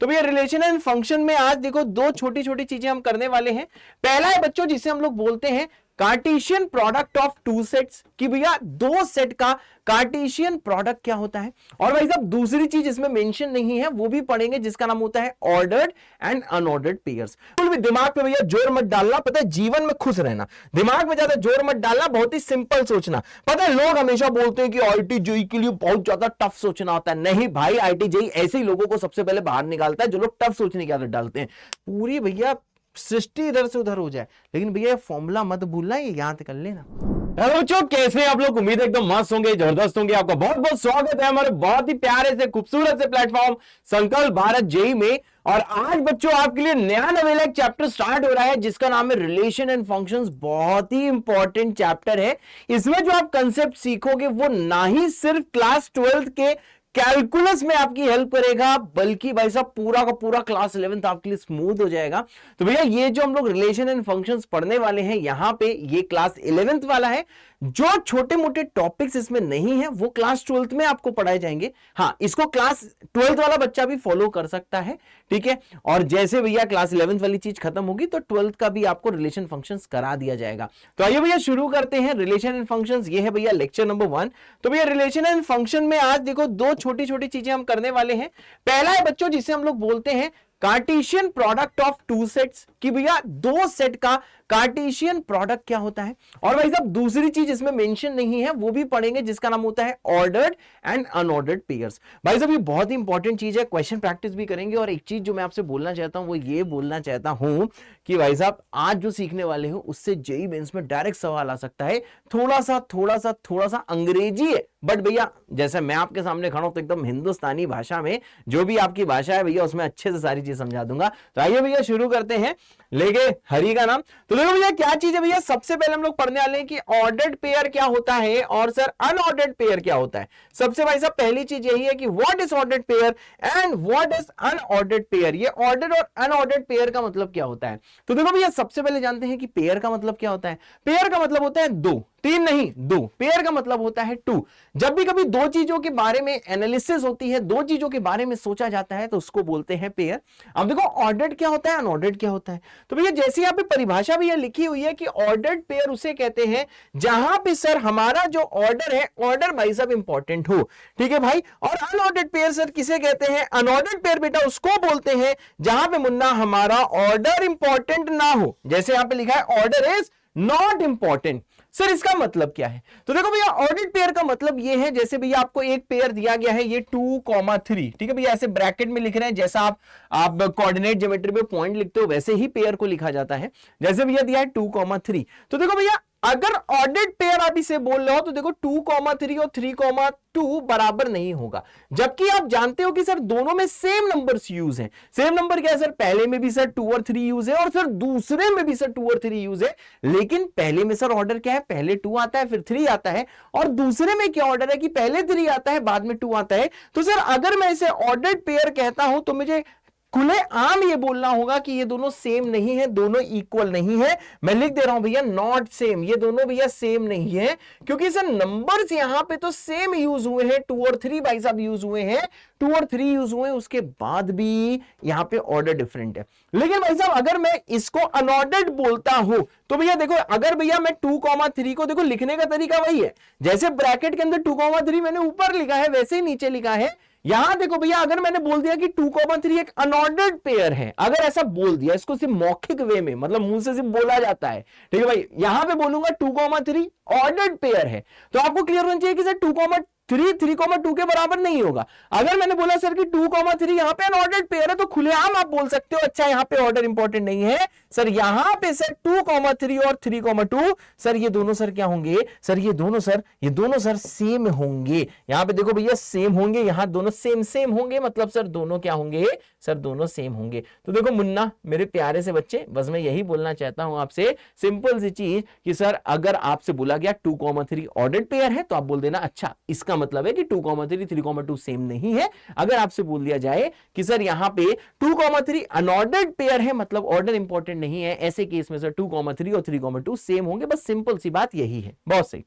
तो भैया relation and function में आज देखो दो छोटी छोटी चीजें हम करने वाले हैं। पहला है बच्चों जिसे हम लोग बोलते हैं Cartesian product of two sets, कि भैया दो सेट का कार्टेशियन प्रोडक्ट क्या होता है। और भाई साहब दूसरी चीज इसमें मेंशन नहीं है वो भी पढ़ेंगे जिसका नाम होता है ऑर्डर्ड एंड अनऑर्डर्ड पेयर्स। बिल्कुल भी दिमाग पे भैया जोर मत डालना, पता है जीवन में खुश रहना, दिमाग में ज्यादा जोर मत डालना, बहुत ही सिंपल सोचना। पता है लोग हमेशा बोलते हैं कि आईटी जेईई के लिए बहुत ज्यादा टफ सोचना होता है। नहीं भाई, आईटी जेईई ऐसे ही लोगों को सबसे पहले बाहर निकालता है जो लोग टफ सोचने की आदत डालते हैं। पूरी भैया सृष्टि इधर से उधर हो जाए, लेकिन भैया ये फॉर्मूला मत भूलना, ये याद कर लेना। हेलो बच्चों, कैसे हैं आप लोग? उम्मीद है एकदम मस्त होंगे, जबरदस्त होंगे। आपका बहुत बहुत स्वागत है हमारे बहुत ही प्यारे से खूबसूरत से प्लेटफॉर्म संकल्प भारत जेईई में। और आज बच्चों आपके लिए नया नवेला एक चैप्टर स्टार्ट हो रहा है जिसका नाम है रिलेशन एंड फंक्शंस। बहुत ही इंपॉर्टेंट चैप्टर है। इसमें जो आप कंसेप्ट सीखोगे वो ना ही सिर्फ क्लास 12th के कैलकुलस में आपकी हेल्प करेगा, बल्कि भाई साहब पूरा का पूरा क्लास 11th आपके लिए स्मूथ हो जाएगा। तो भैया ये जो हम लोग रिलेशन एंड फंक्शंस पढ़ने वाले हैं यहां पे, ये क्लास 11th वाला है। जो छोटे मोटे टॉपिक्स इसमें नहीं है वो क्लास 12th में आपको पढ़ाए जाएंगे। हाँ, इसको क्लास 12th वाला बच्चा भी फॉलो कर सकता है, ठीक है। और जैसे भैया क्लास 11th वाली चीज खत्म होगी तो 12th का भी आपको रिलेशन फंक्शंस करा दिया जाएगा। तो आइए भैया शुरू करते हैं रिलेशन एंड फंक्शंस। ये है भैया लेक्चर नंबर 1। तो भैया रिलेशन एंड फंक्शन में आज देखो दो छोटी छोटी चीजें हम करने वाले हैं। पहला है बच्चों जिसे हम लोग बोलते हैं Cartesian product of two sets, कि भैया दो सेट का कार्टेशियन प्रोडक्ट क्या होता है। और भाई साहब दूसरी चीज इसमें मेंशन नहीं है वो भी पढ़ेंगे जिसका नाम होता है ऑर्डर्ड एंड अनऑर्डर्ड पेयर्स। भाई साहब ये बहुत ही इंपॉर्टेंट चीज है, क्वेश्चन प्रैक्टिस भी करेंगे। और एक चीज जो मैं आपसे बोलना चाहता हूं वो ये बोलना चाहता हूं कि भाई साहब आज जो सीखने वाले हो उससे जेईई मेंस में डायरेक्ट सवाल आ सकता है। थोड़ा सा अंग्रेजी है, बट भैया जैसे मैं आपके सामने खड़ा हूं तो एकदम हिंदुस्तानी भाषा में, जो भी आपकी भाषा है भैया उसमें अच्छे से सारी चीज समझा दूंगा। तो आइए भैया शुरू करते हैं, लेके हरि का नाम। तो देखो भैया क्या चीज है भैया, सबसे पहले हम लोग पढ़ने वाले हैं कि ऑर्डर्ड पेयर क्या होता है और सर अनऑर्डर्ड पेयर क्या होता है। सबसे भाई साहब पहली चीज यही है कि what is ordered pair and what is unordered pair. ये ऑर्डर्ड और अनऑर्डर्ड पेयर का मतलब क्या होता है। तो देखो भैया सबसे पहले जानते हैं कि पेयर का मतलब क्या होता है। पेयर का मतलब होता है दो, तीन नहीं दो। पेयर का मतलब होता है टू। जब भी कभी दो चीजों के बारे में एनालिसिस होती है, दो चीजों के बारे में सोचा जाता है तो उसको बोलते हैं पेयर। अब देखो ऑर्डर्ड क्या होता है, अनऑर्डर्ड क्या होता है। तो भैया जैसे यहाँ पे परिभाषा भी लिखी हुई है कि ऑर्डर्ड पेयर उसे कहते हैं जहां पे सर हमारा जो ऑर्डर है, ऑर्डर भाई साहब इंपॉर्टेंट हो, ठीक है भाई। और अनऑर्डर्ड पेयर सर किसे कहते हैं, अनऑर्डर्ड पेयर बेटा उसको बोलते हैं जहां पे मुन्ना हमारा ऑर्डर इंपॉर्टेंट ना हो। जैसे यहां पे लिखा है order is not important. Sir इसका मतलब क्या है। तो देखो भैया ऑर्डर्ड पेयर का मतलब ये है, जैसे भैया आपको एक पेयर दिया गया है ये 2,3, ठीक है भैया ऐसे ब्रैकेट में लिख रहे हैं, जैसा आप कोऑर्डिनेट ज्योमेट्री पे पॉइंट लिखते हो वैसे ही पेयर को लिखा जाता है। जैसे भैया दिया है 2,3। तो देखो भैया अगर ऑर्डर्ड पेयर आप इसे बोल रहे हो तो देखो 2,3 और 3,2 बराबर नहीं होगा, जबकि आप जानते हो कि सर दोनों में सेम नंबर्स यूज हैं। सेम नंबर क्या है सर, पहले में भी सर 2 और 3 यूज है और सर दूसरे में भी सर 2 और 3 यूज है। लेकिन पहले में सर ऑर्डर क्या है, पहले 2 आता है फिर 3 आता है, और दूसरे में क्या ऑर्डर है कि पहले 3 आता है बाद में 2 आता है। तो सर अगर मैं इसे ऑर्डर्ड पेयर कहता हूं तो मुझे खुले आम ये बोलना होगा कि ये दोनों सेम नहीं है, दोनों इक्वल नहीं है। मैं लिख दे रहा हूं भैया नॉट सेम, ये दोनों भैया सेम नहीं है, क्योंकि सर नंबर्स यहां पे तो सेम यूज हुए हैं, 2 और 3 भाई साहब यूज हुए हैं, 2 और 3 यूज हुए हैं, उसके बाद भी यहां पे ऑर्डर डिफरेंट है। लेकिन भाई साहब अगर मैं इसको अनऑर्डर्ड बोलता हूं तो भैया देखो, अगर भैया मैं 2,3 को देखो लिखने का तरीका वही है, जैसे ब्रैकेट के अंदर 2,3 मैंने ऊपर लिखा है वैसे ही नीचे लिखा है। यहां देखो भैया अगर मैंने बोल दिया कि 2,3 एक अनऑर्डर्ड पेयर है, अगर ऐसा बोल दिया, इसको सिर्फ मौखिक वे में मतलब मुंह से सिर्फ बोला जाता है, ठीक है भाई, यहां पे बोलूंगा 2,3 ऑर्डर्ड पेयर है, तो आपको क्लियर होना चाहिए कि सर 2,3 3,2 के बराबर नहीं होगा। अगर मैंने बोला सर कि 2,3 यहां पे अनऑर्डर्ड पेयर है तो खुलेआम आप बोल सकते हो अच्छा यहां पे ऑर्डर इंपॉर्टेंट नहीं है सर, यहां पे सर 2,3 और 3,2 सर ये दोनों सर क्या होंगे सर, ये दोनों सर सेम होंगे। यहां पे देखो भैया सेम होंगे, यहां दोनों सेम होंगे, मतलब सर दोनों क्या होंगे सर, दोनों सेम होंगे। तो देखो मुन्ना मेरे प्यारे से बच्चे, बस मैं यही बोलना चाहता हूं आपसे, सिंपल सी चीज कि सर अगर आपसे बोला गया 2,3 ऑर्डर्ड पेयर है तो आप बोल देना अच्छा इसका मतलब है कि 2,3 3,2 सेम नहीं है। अगर आपसे बोल दिया जाए कि सर यहां पे 2,3 अनऑर्डर्ड पेयर है मतलब ऑर्डर इंपॉर्टेंट नहीं है, ऐसे केस में सर 2,3 और 3,2 सेम होंगे। बस सिंपल सी बात यही है, बहुत सही।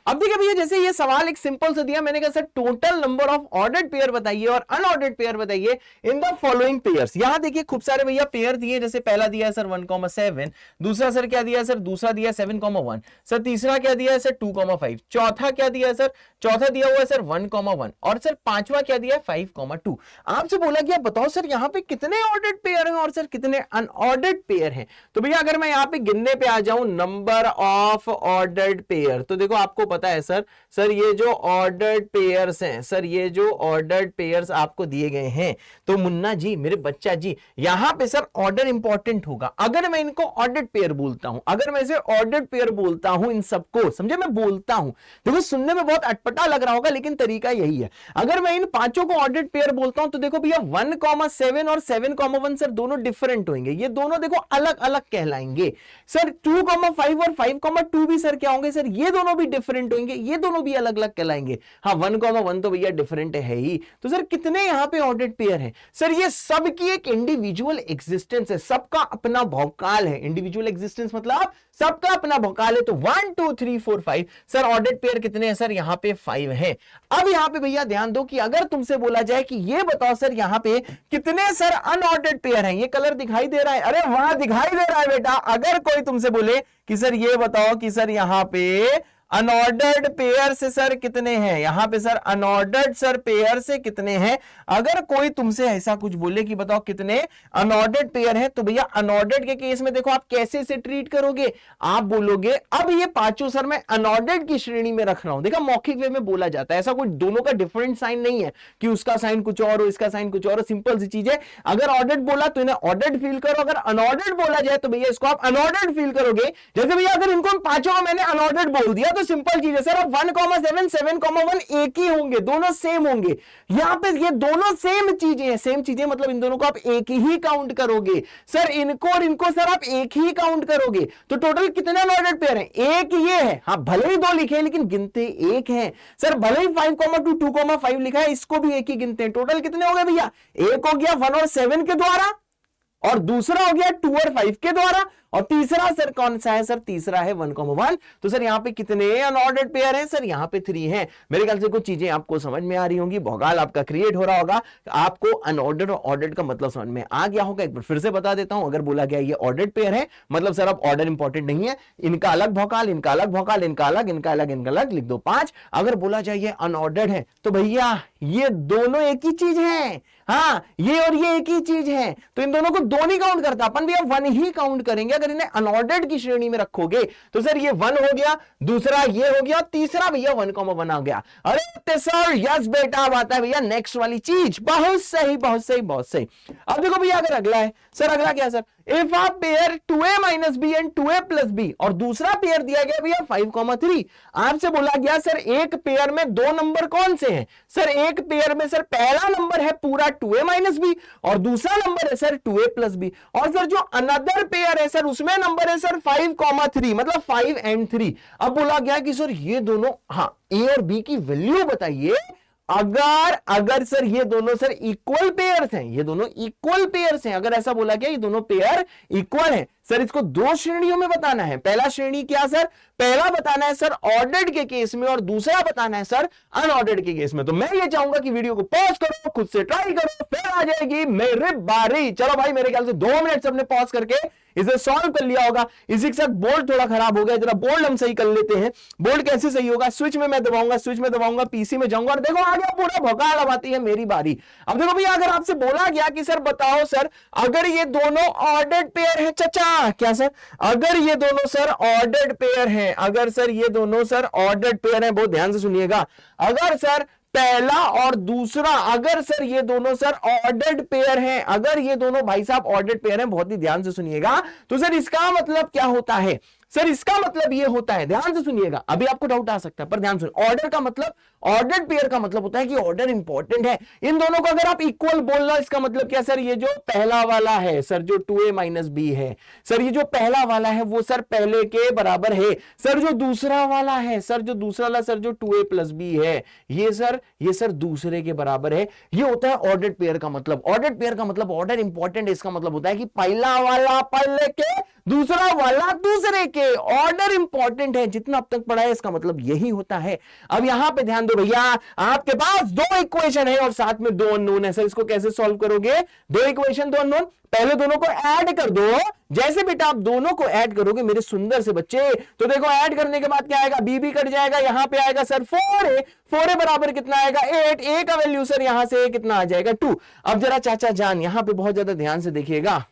अब देखिए भैया जैसे ये सवाल एक सिंपल सा दिया, मैंने कहा sir total number of ordered pair बताइए और अनऑर्डर्ड पेयर बताइए इन द फॉलोइंग पेयर्स। यहां देखिए खूब सारे भैया पेयर दिए, जैसे पहला दिया है सर 1,7, दूसरा सर क्या दिया है सर, दूसरा दिया 7,1, सर तीसरा क्या दिया है सर 2,5, चौथा क्या दिया है सर, चौथा दिया हुआ है सर 1,1 और सर पांचवा क्या दिया है 5,2। आपसे बोला गया बताओ सर यहां पे कितने ऑर्डर्ड पेयर हैं और सर कितने अनऑर्डर्ड पेयर हैं। तो भैया अगर मैं यहां पे गिनने पे आ जाऊं नंबर ऑफ ऑर्डर्ड पेयर, तो देखो आपको पता है सर ये जो ऑर्डर्ड पेयर्स हैं सर, ये जो ऑर्डर्ड पेयर्स आपको दिए गए हैं, तो मुन्ना जी मेरे बच्चा जी यहां पे सर ऑर्डर इंपॉर्टेंट होगा। अगर मैं इनको ऑर्डर्ड पेयर बोलता हूं, अगर मैं इसे ऑर्डर्ड पेयर बोलता हूं, इन सबको समझे मैं बोलता हूं, देखो सुनने में बहुत अटपटा लग रहा होगा लेकिन तरीका यही है। अगर मैं इन पांचों को ऑर्डर्ड पेयर बोलता हूं तो देखो भैया 1,7 और 7,1 सर दोनों डिफरेंट होंगे, ये दोनों देखो अलग अलग कहलाएंगे। सर 2,5 और 5,2 भी सर क्या होंगे सर, ये दोनों भी डिफरेंट होंगे, ये दोनों भी अलग अलग कहलाएंगे। हाँ 1,1 तो भैया डिफरेंट है ही। तो सर कितने यहां पे ऑर्डर्ड पेयर हैं सर, ये सबकी एक इंडिविजुअल एग्जिस्टेंस है, सबका अपना भौकाल है। इंडिविजुअल एग्जिस्टेंस मतलब सबका अपना भौकाल है। तो 1 2 3 4 5 सर ऑर्डर्ड पेयर कितने हैं सर, यहां पे 5 है। अब यहां पे भैया ध्यान दो कि अगर तुमसे बोला जाए कि ये बताओ सर यहां पे कितने सर अनऑर्डर्ड पेयर हैं, ये कलर दिखाई दे रहा है, अरे वहां दिखाई दे रहा है बेटा। अगर कोई तुमसे बोले कि सर ये बताओ कि सर यहां पे अनऑर्डर्ड पेयर से सर कितने हैं, यहां पे सर अनऑर्डर्ड सर पेयर से कितने हैं, अगर कोई तुमसे ऐसा कुछ बोले कि बताओ कितने अनऑर्डर्ड पेयर हैं, तो भैया अनऑर्डर्ड के केस में देखो आप कैसे से ट्रीट करोगे, आप बोलोगे अब ये पांचों सर मैं अनऑर्डर्ड की श्रेणी में रख रहा हूं। देखा मौखिक वे में बोला जाता है, ऐसा कोई दोनों का डिफरेंट साइन नहीं है कि उसका साइन कुछ और हो इसका साइन कुछ और हो, सिंपल सी चीज है। अगर ऑर्डर्ड बोला तो इन्हें ऑर्डर्ड फील करो, अगर अनऑर्डर्ड बोला जाए तो भैया इसको आप अनऑर्डर्ड फील करोगे। जैसे भैया अगर इनको पांचों को मैंने अनऑर्डर्ड बोल दिया तो सिंपल चीज है सर, अब 1,7 7,1 एक ही होंगे, दोनों सेम होंगे। यहां पे ये दोनों सेम चीजें हैं, सेम चीजें मतलब इन दोनों को आप एक ही काउंट करोगे सर, इनको और इनको सर आप एक ही काउंट करोगे। तो टोटल कितने अनऑर्डर्ड पेयर हैं, एक ये है, हाँ भले ही दो लिखे लेकिन गिनते एक हैं सर, भले ही 5,2 2,5 लिखा है इसको भी एक ही गिनते हैं। टोटल कितने हो गए भैया, एक हो गया 1 और 7 के द्वारा और दूसरा हो गया 2 और 5 के द्वारा और तीसरा सर कौन सा है सर, तीसरा है 1,1। तो सर यहां पे कितने अनऑर्डर्ड पेयर हैं सर, यहां पे 3 हैं। मेरे ख्याल से कुछ चीजें आपको समझ में आ रही होंगी, भौकाल आपका क्रिएट हो रहा होगा, आपको अनऑर्डर्ड और ऑर्डर्ड का मतलब समझ में आ गया होगा। एक बार फिर से बता देता हूं, अगर बोला गया ये ऑर्डर्ड पेयर है मतलब सर अब ऑर्डर इंपॉर्टेंट नहीं है, इनका अलग भौकाल, इनका अलग भौकाल, इनका अलग, इनका अलग, इनका अलग, लिख दो 5। अगर बोला जाए ये अनऑर्डर्ड है तो भैया ये दोनों एक ही चीज है, हाँ ये और ये एक ही चीज है, तो इन दोनों को दो नहीं काउंट करता अपन, भैया 1 ही काउंट करेंगे। अगर इन्हें अनऑर्डर्ड की श्रेणी में रखोगे तो सर ये 1 हो गया, दूसरा ये हो गया, तीसरा भैया 1,1 आ गया। अरे सर यस बेटा, अब आता है भैया नेक्स्ट वाली चीज, बहुत सही बहुत सही बहुत सही। अब देखो भैया अगर अगला है सर, अगला क्या है sir, if a pair 2a minus b and 2a plus b, और दूसरा पेयर दिया गया भैया 5,3। आपसे बोला गया सर एक पेयर में दो नंबर कौन से हैं सर, एक पेयर में सर पहला नंबर है पूरा 2a माइनस बी और दूसरा नंबर है सर 2a प्लस बी, और सर जो अनदर पेयर है सर उसमें नंबर है सर 5,3 मतलब 5 and 3। अब बोला गया कि सर ये दोनों, हाँ a और b की वैल्यू बताइए अगर सर ये दोनों सर इक्वल पेयर्स हैं, ये दोनों इक्वल पेयर्स हैं, अगर ऐसा बोला गया ये दोनों पेयर इक्वल हैं सर, इसको दो श्रेणियों में बताना है। पहला श्रेणी क्या सर, पहला बताना है सर ऑर्डर्ड के केस में और दूसरा बताना है सर अनऑर्डर्ड के केस में। तो मैं ये चाहूंगा कि वीडियो को पॉज करो, खुद से ट्राई करो, फिर आ जाएगी मेरी बारी। चलो भाई मेरे ख्याल से 2 मिनट सबने पॉज करके इसे सॉल्व कर लिया होगा। इसी के साथ बोल्ड थोड़ा खराब हो गया, जरा बोल्ड हम सही कर लेते हैं। बोल्ड कैसे सही होगा, स्विच में मैं दबाऊंगा, स्विच में दबाऊंगा, पीसी में जाऊंगा और देखो आ गया पूरा भौकाल। अब आती है मेरी बारी। अब देखो भैया अगर आपसे बोला गया कि सर बताओ सर अगर ये दोनों ऑर्डर्ड पेयर है, चचा क्या सर, अगर ये दोनों सर ऑर्डर्ड पेयर हैं, अगर सर ये दोनों सर ऑर्डर्ड पेयर हैं, बहुत ध्यान से सुनिएगा, अगर सर पहला और दूसरा, अगर सर ये दोनों सर ऑर्डर्ड पेयर हैं, अगर ये दोनों भाई साहब ऑर्डर्ड पेयर हैं, बहुत ही ध्यान से सुनिएगा, तो सर इसका मतलब क्या होता है सर, इसका मतलब ये होता है, ध्यान से सुनिएगा, अभी आपको डाउट आ सकता है पर ध्यान सुनिए, ऑर्डर का मतलब, ऑर्डर्ड पेयर का मतलब होता है कि ऑर्डर इंपॉर्टेंट है। इन दोनों को अगर आप इक्वल बोल रहे हो इसका मतलब क्या सर, ये जो पहला वाला है सर जो 2a माइनस बी है सर, ये जो पहला वाला है वो सर पहले के बराबर है। सर जो दूसरा वाला है सर, जो दूसरा वाला सर जो 2a प्लस बी है ये सर दूसरे के बराबर है। ये होता है ऑर्डर्ड पेयर का मतलब। ऑर्डर्ड पेयर का मतलब ऑर्डर इंपॉर्टेंट है, इसका मतलब होता है कि पहला वाला पहले के, दूसरा वाला दूसरे के, ऑर्डर इंपॉर्टेंट है। जितना अब तक पढ़ा है इसका मतलब यही होता है। अब यहां पे ध्यान दो भैया, आपके पास दो इक्वेशन है और साथ में दो अननोन है। सर इसको कैसे सॉल्व करोगे? दो इक्वेशन दो अननोन, पहले दोनों को ऐड कर दो। जैसे बेटा आप दोनों को ऐड करोगे मेरे सुंदर से बच्चे, तो देखो ऐड करने के बाद क्या आएगा? बी भी कट जाएगा, यहां पे आएगा सर 4 है, 4 बराबर कितना आएगा? 8। ए का वैल्यू सर यहां से कितना आ जाएगा? 2। अब जरा चाचा जान यहां पे बहुत ज्यादा ध्यान से देखिएगा,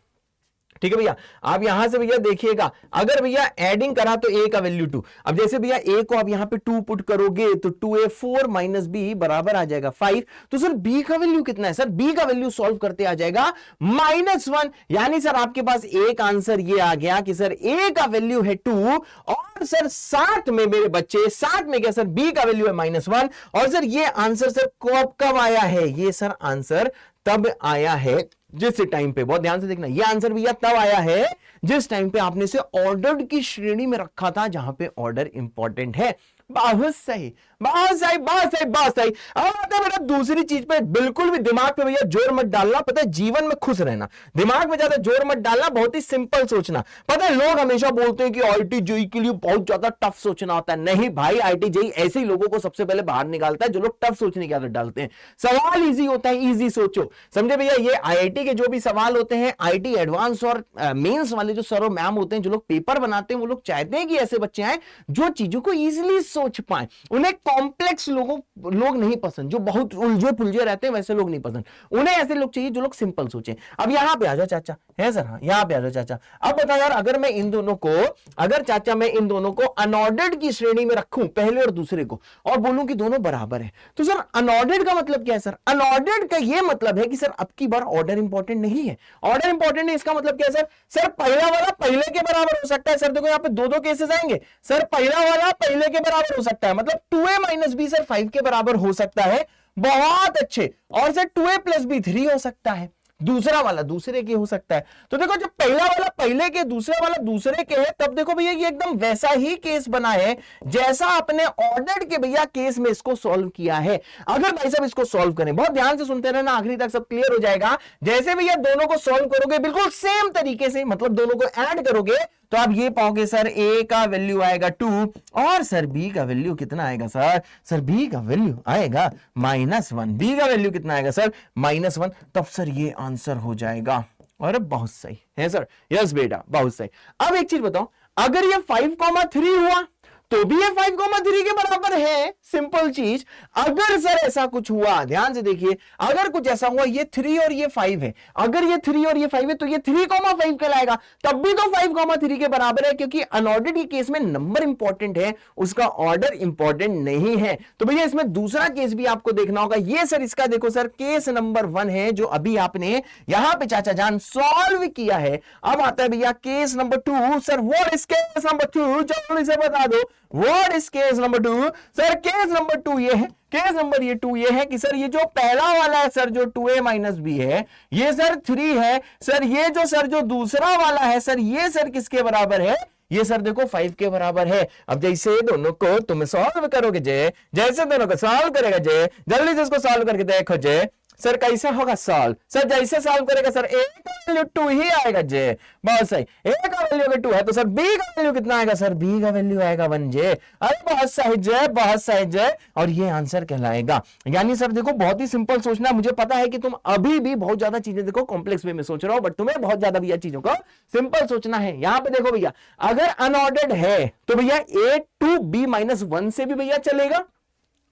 ठीक है भैया। आप यहां से भैया देखिएगा, अगर भैया एडिंग करा तो ए का वैल्यू 2। अब जैसे भैया ए को आप यहां पे 2 पुट करोगे तो 2a 4 माइनस बी बराबर आ जाएगा 5। तो सर बी का वैल्यू कितना है? सर बी का वैल्यू सॉल्व करते आ जाएगा -1। यानी सर आपके पास एक आंसर ये आ गया कि सर ए का वैल्यू है 2 और सर साथ में मेरे बच्चे, साथ में क्या सर बी का वैल्यू है -1। और सर ये आंसर सर कब आया है? ये सर आंसर तब आया है जिस टाइम पे, बहुत ध्यान से देखना, ये आंसर भैया तब आया है जिस टाइम पे आपने इसे ऑर्डर्ड की श्रेणी में रखा था, जहां पे ऑर्डर इंपॉर्टेंट है। बहुत सही, बहुत सही, बहुत सही, बहुत सही। अब आता है बेटा दूसरी चीज पे, बिल्कुल भी दिमाग पे भैया जोर मत डालना। पता है जीवन में खुश रहना, दिमाग में ज्यादा जोर मत डालना, बहुत ही सिंपल सोचना। पता है लोग हमेशा बोलते हैं कि आईटी जेईई के लिए बहुत ज्यादा टफ सोचना होता है। नहीं भाई, आईटी जेईई ऐसे ही लोगों को सबसे पहले बाहर निकालता है जो लोग टफ सोचने की आदत डालते हैं। सवाल इजी होता है, इजी सोचो, समझे भैया। ये आईआईटी के जो भी सवाल होते हैं, आईटी एडवांस और मेंस वाले जो सर और मैम होते हैं, जो लोग पेपर बनाते हैं, वो लोग चाहते हैं कि ऐसे बच्चे आए जो चीजों को इजीली सोच पाए। उन्हें कॉम्प्लेक्स लोग नहीं पसंद, जो बहुत उलझे पुलझे रहते हैं वैसे लोग नहीं पसंद। उन्हें ऐसे लोग चाहिए जो लोग सिंपल सोचें। अब यहां पे आ जाओ चाचा, है सर? हाँ यहां पे आ जाओ चाचा। अब बता यार, अगर मैं इन दोनों को, अगर चाचा मैं इन दोनों को अनऑर्डर्ड की श्रेणी में रखूं, पहले और दूसरे को, और बोलूं कि दोनों बराबर है, तो सर अनऑर्डर्ड का मतलब क्या है? सर अनऑर्डर्ड का यह मतलब है कि सर अब की बार ऑर्डर इंपॉर्टेंट नहीं है। ऑर्डर इंपॉर्टेंट है इसका मतलब क्या है सर? सर पहला वाला पहले के बराबर हो सकता है। सर देखो यहां पे दो केसेस आएंगे। सर पहला वाला पहले के बराबर हो सकता है, मतलब 2a माइनस बी सर 5 के बराबर हो सकता है। बहुत अच्छे। और सर 2a प्लस बी 3 हो सकता है। दूसरा वाला दूसरे के हो सकता है। तो देखो जब पहला वाला पहले के, दूसरा वाला दूसरे के है, तब देखो भैया ये एकदम वैसा ही केस बना है जैसा आपने ऑर्डर्ड के भैया केस में इसको सॉल्व किया है। अगर भाई साहब इसको सॉल्व करें, बहुत ध्यान से सुनते रहना, आखिरी तक सब क्लियर हो जाएगा। जैसे भैया दोनों को सॉल्व करोगे बिल्कुल सेम तरीके से, मतलब दोनों को ऐड करोगे, तो आप ये पाओगे सर ए का वैल्यू आएगा 2 और सर बी का वैल्यू कितना आएगा सर? सर बी का वैल्यू आएगा -1। बी का वैल्यू कितना आएगा सर? -1। तब सर ये आंसर हो जाएगा। अरे बहुत सही है सर, यस बेटा बहुत सही। अब एक चीज बताओ, अगर ये 5,3 हुआ तो भी ये 5,3 के बराबर है। सिंपल चीज। अगर सर ऐसा कुछ हुआ, ध्यान से देखिए, अगर कुछ ऐसा हुआ, ये 3 और ये 5 है, अगर ये 3 और ये 5 है तो ये 3,5 कहलाएगा। तब भी तो 5,3 के बराबर है, क्योंकि अनऑर्डर्ड के केस में नंबर इंपॉर्टेंट है, उसका ऑर्डर इंपॉर्टेंट नहीं है। तो भैया इसमें दूसरा केस भी आपको देखना होगा। ये सर इसका देखो सर केस नंबर 1 है, जो अभी आपने यहां पे चाचा जान सॉल्व किया है। अब आता है भैया case number 2। Sir what is case number 2? जल्दी से बता दो, what is case number 2? Sir case number 2 ये है, केस नंबर ये 2 ये है कि सर ये जो पहला वाला है सर, जो 2a माइनस बी है, ये सर 3 है। सर ये जो सर जो दूसरा वाला है सर, ये सर किसके बराबर है? ये सर देखो 5 के बराबर है। अब जैसे दोनों को तुम सॉल्व करोगे जय, जैसे दोनों को सॉल्व करेगा जय, जल्दी से इसको सॉल्व करके देखो जय, सर कैसे होगा सॉल्व? सर जैसे सॉल्व करेगा सर ए का वैल्यू 2 ही आएगा जे। बहुत सही, ए का वैल्यू 2 है तो सर बी का वैल्यू कितना आएगा? सर बी का वैल्यू आएगा 1 जे। अरे बहुत सही जय, बहुत सही जय, और ये आंसर कहलाएगा। यानी सर देखो बहुत ही सिंपल सोचना। मुझे पता है कि तुम अभी भी बहुत ज्यादा चीजें देखो कॉम्प्लेक्स वे में सोच रहे हो, बट तुम्हें बहुत ज्यादा भैया चीजों को सिंपल सोचना है। यहां पे देखो भैया, अगर अनऑर्डर्ड है तो भैया a to b माइनस 1 से भी भैया चलेगा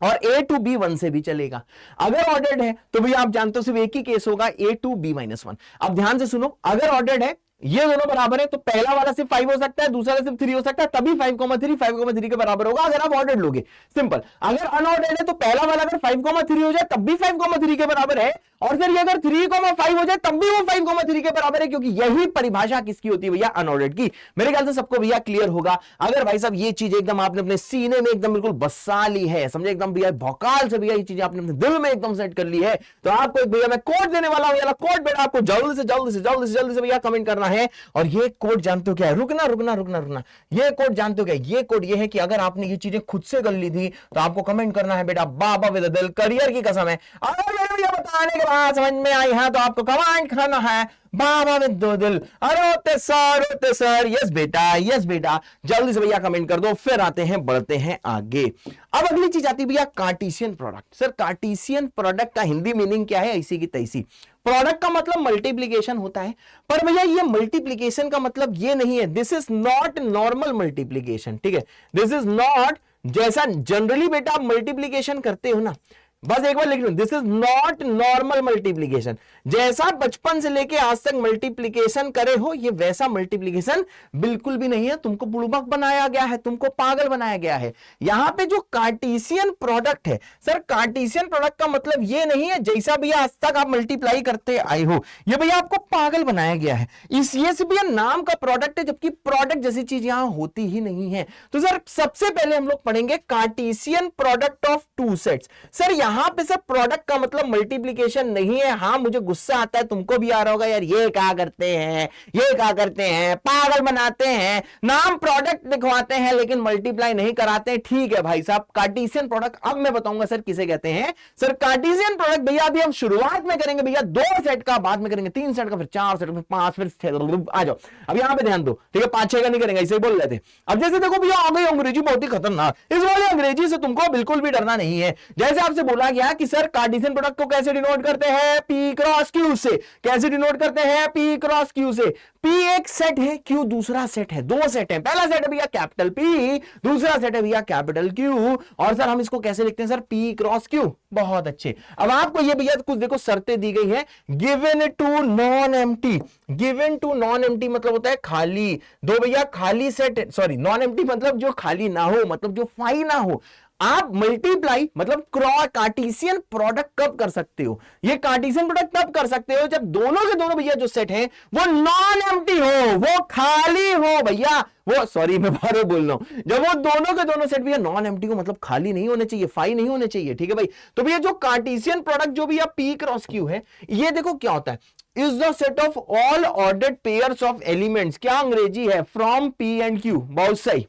और a to b 1 से भी चलेगा। अगर ऑर्डर्ड है तो भैया आप जानते हो सिर्फ एक ही केस होगा, a to b माइनस 1। अब ध्यान से सुनो, अगर ऑर्डर्ड है, ये दोनों बराबर है, तो पहला वाला सिर्फ 5 हो सकता है, दूसरा सिर्फ 3 हो सकता है, तभी 5,3 के बराबर होगा अगर आप ऑर्डर्ड लोगे। सिंपल। अगर अनऑर्डर्ड है तो पहला वाला अगर 5,3 हो जाए तब भी 5,3 के बराबर है, और सर ये अगर 3,5 हो जाए तब भी वो 5,3 के बराबर है, क्योंकि यही परिभाषा किसकी होती है भैया? अनऑर्डर्ड की। मेरे ख्याल से सबको भैया क्लियर होगा। अगर भाई साहब ये चीज एकदम आपने अपने सीने में एकदम बिल्कुल बसा ली है, समझे, एकदम भैया भौकाल से भैया ये चीज आपने अपने दिल में एकदम सेट कर ली है, तो आपको एक भैया मैं कोड देने वाला हूं। कोड बेटा आपको जल्दी से भैया कमेंट करना करना है। और ये कोड जानते हो क्या है? रुकना रुकना रुकना रुकना, ये कोड जानते हो क्या? ये कोड ये है कि अगर आपने ये चीजें खुद से कर ली थी तो आपको कमेंट करना है बेटा बाबा विद दिल, करियर की कसम है। अगर मेरे वीडियो बताने के बाद समझ में आई है तो आपको कमेंट करना है बाबा विद दो दिल। अरे होते सर, यस बेटा, जल्दी से भैया कमेंट कर दो। फिर आते हैं, बढ़ते हैं आगे। अब अगली चीज आती है भैया Cartesian product. Sir Cartesian product का हिंदी मीनिंग क्या है? ऐसी की तैसी। प्रोडक्ट का मतलब मल्टीप्लीकेशन होता है, पर भैया ये मल्टीप्लीकेशन का मतलब ये नहीं है, this is not normal multiplication, ठीक है? दिस इज नॉट जैसा जनरली बेटा आप मल्टीप्लीकेशन करते हो ना, बस एक बार लिख लो, this is not normal multiplication. जैसा बचपन से लेके आज तक मल्टीप्लीकेशन करे हो, ये वैसा मल्टीप्लीकेशन बिल्कुल भी नहीं है। तुमको बुड़बक बनाया गया है, तुमको पागल बनाया गया है। यहां पे जो कार्टेशियन प्रोडक्ट है, सर कार्टेशियन प्रोडक्ट का मतलब ये नहीं है जैसा भैया आज तक आप मल्टीप्लाई करते आए हो, ये भैया आपको पागल बनाया गया है। इस ये से भैया नाम का प्रोडक्ट है, जबकि प्रोडक्ट जैसी चीज यहां होती ही नहीं है। तो सर सबसे पहले हम लोग पढ़ेंगे Cartesian product of two sets. Sir यहां पे सर प्रोडक्ट का मतलब मल्टीप्लिकेशन नहीं है। हां मुझे गुस्सा आता है, तुमको भी आ रहा होगा, यार ये क्या करते हैं, पागल बनाते हैं, नाम प्रोडक्ट दिखवाते हैं लेकिन मल्टीप्लाई नहीं कराते हैं। ठीक है भाई साहब, कार्टेशियन प्रोडक्ट अब मैं बताऊंगा सर किसे कहते हैं। सर कार्टेशियन प्रोडक्ट भैया अभी हम शुरुआत में करेंगे भैया 2 सेट का, बाद में करेंगे 3 सेट का, फिर 4 सेट, फिर 5, फिर 6। आ जाओ अब यहां पे ध्यान दो, ठीक है? 5-6 का नहीं करेंगे, ऐसे ही बोल रहे थे। अब जैसे देखो भैया आ गई अंग्रेजी बहुत ही खतरनाक। इस वाली अंग्रेजी से तुमको बिल्कुल भी डरना नहीं है। जैसे आपसे बोला गया कि सर कार्टेशियन प्रोडक्ट को कैसे डिनोट करते हैं? P क्रॉस Q से। कैसे डिनोट करते हैं? P क्रॉस Q से। P एक सेट है, Q दूसरा सेट है, 2 सेट है। पहला सेट है भैया कैपिटल P, दूसरा सेट है भैया कैपिटल Q। और सर हम इसको कैसे लिखते हैं सर? P cross Q। बहुत अच्छे। अब आपको ये भैया कुछ देखो शर्तें दी गई है। Given two non empty, given two non empty मतलब होता है खाली। दो भैया खाली सेट, सॉरी नॉन एम्प्टी मतलब जो खाली ना हो, मतलब जो फाई ना हो। आप मल्टीप्लाई मतलब कार्टेशियन प्रोडक्ट कब कर सकते हो? ये कार्टेशियन प्रोडक्ट तब कर सकते हो जब दोनों के दोनों भैया जो सेट हैं वो नॉन एम्प्टी हो, वो खाली हो भैया। वो सॉरी मैं बार बार बोल रहा हूं, जब वो दोनों के दोनों सेट भैया नॉन एम्प्टी हो, मतलब खाली नहीं होने चाहिए, फाई नहीं होने चाहिए, ठीक है भाई? तो भैया जो कार्टेशियन प्रोडक्ट जो भैया P क्रॉस Q है, ये देखो क्या होता है, is the set of all ordered pairs of elements. क्या अंग्रेजी है? From P and Q। बहुत सही,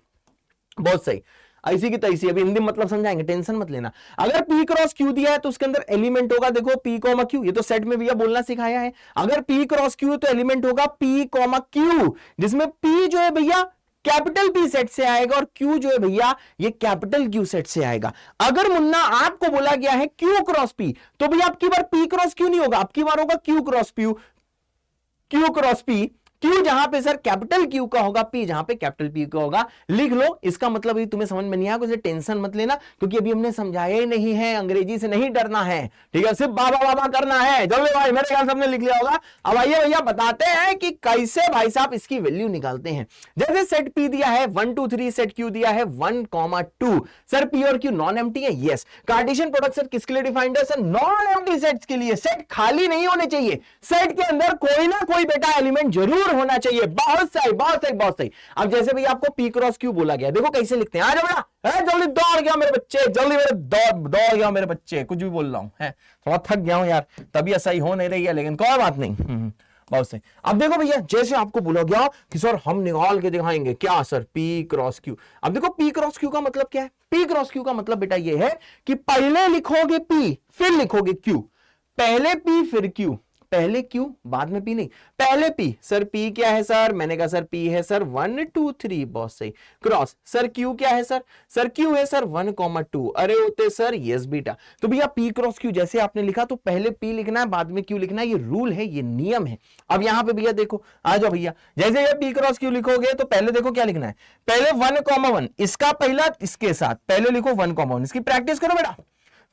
बहुत सही, ऐसी की तैसी। अभी हिंदी मतलब समझाएंगे, टेंशन मत लेना। अगर P क्रॉस Q दिया है तो उसके अंदर एलिमेंट होगा, देखो P कॉमा Q, ये तो सेट में भैया बोलना सिखाया है। अगर P क्रॉस Q तो एलिमेंट होगा P कॉमा Q, जिसमें P जो है भैया कैपिटल P सेट से आएगा और Q जो है भैया ये कैपिटल Q सेट से आएगा। अगर मुन्ना आपको बोला गया है Q क्रॉस P, तो भैया आपकी बार P क्रॉस Q नहीं होगा, आपकी बार होगा Q cross P। Q cross P, Q जहां पे सर कैपिटल Q का होगा, P जहां पे कैपिटल P का होगा। लिख लो, इसका मतलब अभी तुम्हें समझ में नहीं आया, कोई टेंशन मत लेना, क्योंकि अभी हमने समझाया ही नहीं है। अंग्रेजी से नहीं डरना है, ठीक है? सिर्फ बाबा बाबा करना है। जल्दी भाई, मेरे ख्याल से हमने लिख लिया होगा। अब आइए भैया बताते हैं कि कैसे भाई साहब इसकी वैल्यू निकालते हैं। जैसे सेट P दिया है 1 2 3, सेट Q दिया है 1,2। सर P और Q नॉन एम्प्टी है, यस। कार्टेशियन प्रोडक्ट सर किसके लिए डिफाइंड है? सर नॉन एम्प्टी सेट्स के लिए। सेट खाली नहीं होने चाहिए, सेट के अंदर कोई ना कोई बेटा एलिमेंट जरूर होना चाहिए। बहुत सही, बहुत सही, बहुत सही। अब जैसे भी आपको P क्रॉस Q बोला गया, देखो कैसे लिखते हैं। आ जाओ बेटा, जल्दी दौड़ गया मेरे बच्चे, जल्दी मेरे दौड़ गया मेरे बच्चे। कुछ भी बोल रहा हूं है, थोड़ा थक गया हूं यार, तबीयत सही हो नहीं रही है, लेकिन कोई बात नहीं। बहुत सही। अब देखो भैया, जैसे आपको बोला गया कि सर हम निकाल के दिखाएंगे क्या सर? P cross Q। अब देखो P क्रॉस Q का मतलब क्या है? P क्रॉस Q का मतलब बेटा ये है कि पहले लिखोगे P, फिर लिखोगे Q। पहले P फिर Q, पहले Q बाद में P नहीं, पहले P। सर P क्या है सर? मैंने कहा सर P है सर 1 2 3, बहुत सही। क्रॉस सर Q क्या है सर? सर Q है सर 1,2। अरे होते सर, यस बेटा। तो भैया P क्रॉस Q जैसे आपने लिखा तो पहले P लिखना है, बाद में Q लिखना है, ये रूल है, ये नियम है। अब यहां पे भैया देखो, आ जाओ भैया, जैसे ये P क्रॉस Q लिखोगे तो पहले देखो क्या लिखना है, पहले 1,1, इसका पहला इसके साथ पहले लिखो 1,1, इसकी प्रैक्टिस करो बेटा।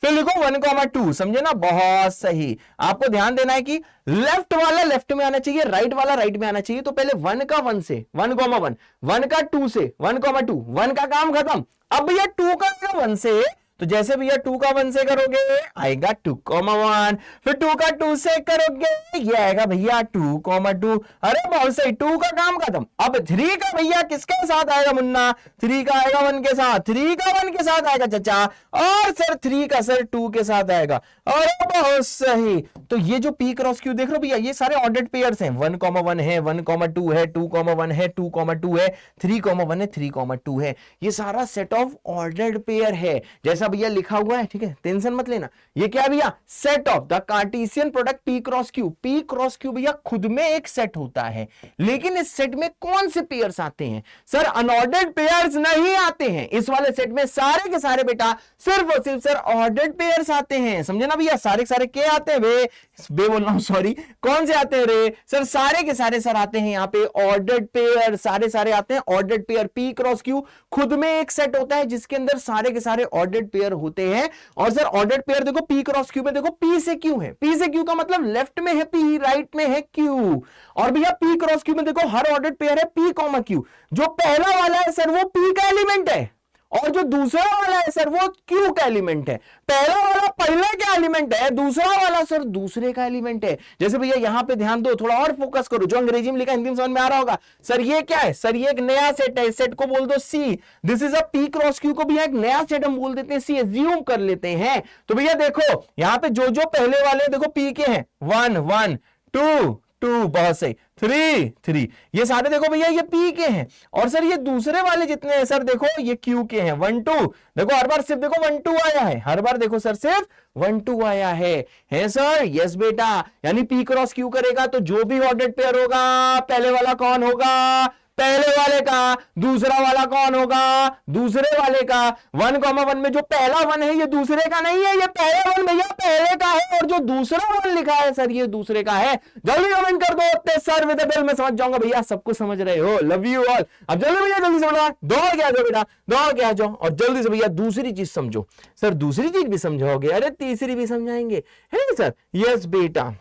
फिर लिखो 1,2, समझे ना? बहुत सही। आपको ध्यान देना है कि लेफ्ट वाला लेफ्ट में आना चाहिए, राइट वाला राइट में आना चाहिए। तो पहले 1 का 1 से 1,1, 1 का 2 से 1,2, 1 का काम खत्म। अब भैया 2 का 1 से तो जैसे भैया 2 का 1 से करोगे आएगा 2,1, फिर 2 का 2 से करोगे ये आएगा भैया 2,2। अरे बहुत सही, 2 का काम खत्म। अब 3 का भैया किसके साथ आएगा मुन्ना? 3 का आएगा 1 के साथ, 3 का 1 के साथ आएगा चाचा, और सर 3 का सर 2 के साथ आएगा। अरे बहुत सही। तो ये जो P क्रॉस Q देख रहे हो भैया, ये सारे ऑर्डर्ड पेयर्स हैं। 1,1 है, 1,2 है, 2,1 है, 2,2 है, 3,1 है, 3,2 है। ये सारा सेट ऑफ ऑर्डर्ड पेयर है, जैसा भैया लिखा हुआ है, ठीक है, टेंशन मत लेना। ये क्या भैया? Set of the Cartesian product P cross Q। P cross Q भैया खुद में एक सेट होता है, लेकिन इस सेट में कौन से पेयर्स आते हैं? सर अनऑर्डर्ड पेयर्स नहीं आते हैं। इस वाले सेट में सारे के सारे बेटा सिर्फ और सिर्फ सर ऑर्डर्ड पेयर्स आते हैं, समझे ना भैया? सारे के सारे क्या आते हैं? बे बोल रहा हूं, सॉरी, कौन से आते हैं रे? सर सारे के सारे सर आते हैं यहाँ पे ऑर्डर्ड पेयर, सारे आते हैं ordered pair. P cross Q खुद में एक सेट होता है जिसके अंदर सारे के सारे ऑर्डर्ड पेयर होते हैं। और सर ऑर्डर्ड पेयर देखो P क्रॉस Q में, देखो P से Q है, P से Q का मतलब लेफ्ट में है P, राइट में है Q। और भैया P क्रॉस Q में देखो हर ऑर्डर्ड पेयर है P, Q। जो पहला वाला है सर वो P का एलिमेंट है, और जो दूसरा वाला है सर वो Q का एलिमेंट है। पहला वाला पहले का एलिमेंट है, दूसरा वाला सर दूसरे का एलिमेंट है। जैसे भैया यहां पे ध्यान दो, थोड़ा और फोकस करो, जो अंग्रेजी में लिखा हिंदी में समझ में आ रहा होगा। सर ये क्या है? सर ये एक नया सेट है, इस सेट को बोल दो C। This is a P cross Q को भैया एक नया सेट हम बोल देते हैं C, एज्यूम कर लेते हैं। तो भैया देखो यहां पे जो जो पहले वाले देखो P के हैं, 1 1 2 2, बहुत सही, 3 3, ये सारे देखो भैया ये P के हैं। और सर ये दूसरे वाले जितने हैं सर देखो ये Q के हैं, 1 2। देखो हर बार सिर्फ देखो 1 2 आया है, हर बार देखो सर सिर्फ 1 2 आया है सर? यस बेटा। यानी P क्रॉस Q करेगा तो जो भी ऑर्डर्ड पेयर होगा, पहले वाला कौन होगा? पहले वाले का। दूसरा वाला कौन होगा? दूसरे वाले का। 1,1 में जो पहला 1 है ये दूसरे का नहीं है, ये पहला 1 भैया पहले का है, और जो दूसरा 1 लिखा है सर ये दूसरे का है। जल्दी कमेंट कर दो, सर विद बेल मैं समझ जाऊंगा भैया सब कुछ समझ रहे हो। Love you all. अब जल्दी भैया जल्दी से बोला, दौड़ के आ जाओ बेटा, दौड़ के आ जाओ, और जल्दी से भैया दूसरी चीज समझो। सर दूसरी चीज भी समझाओगे? अरे तीसरी भी समझाएंगे, है ना सर? यस बेटा।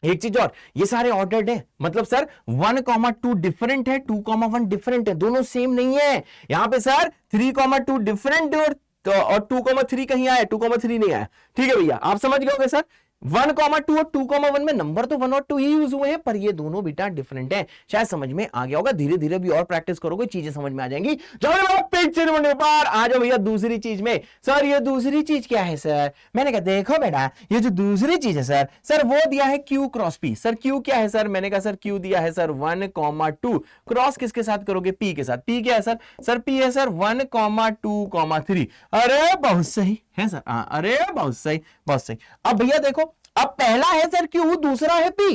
एक चीज और, ये सारे ऑर्डर्ड है, मतलब सर 1,2 डिफरेंट है, 2,1 डिफरेंट है, दोनों सेम नहीं है। यहां पे सर 3,2 डिफरेंट और 2,3 कहीं आया, 2,3 नहीं आया। ठीक है भैया, आप समझ गए सर? 1,2 और 2,1 में नंबर तो 1 और 2 ही यूज हुए हैं, पर ये दोनों बेटा डिफरेंट है। शायद समझ में आ गया होगा, धीरे धीरे भी और प्रैक्टिस करोगे चीजें समझ में आ जाएंगी। पर आ जाओ भैया दूसरी चीज में। सर ये दूसरी चीज क्या है सर? मैंने कहा देखो बेटा ये जो दूसरी चीज है सर वो दिया है Q cross P। Sir Q क्या है सर? मैंने कहा सर Q दिया है सर 1,2, क्रॉस किसके साथ करोगे? P के साथ। P क्या है सर? सर P है सर 1,2,3। अरे बहुत सही है सर, हाँ अरे बहुत सही, बहुत सही। अब भैया देखो, अब पहला है सर Q, दूसरा है P,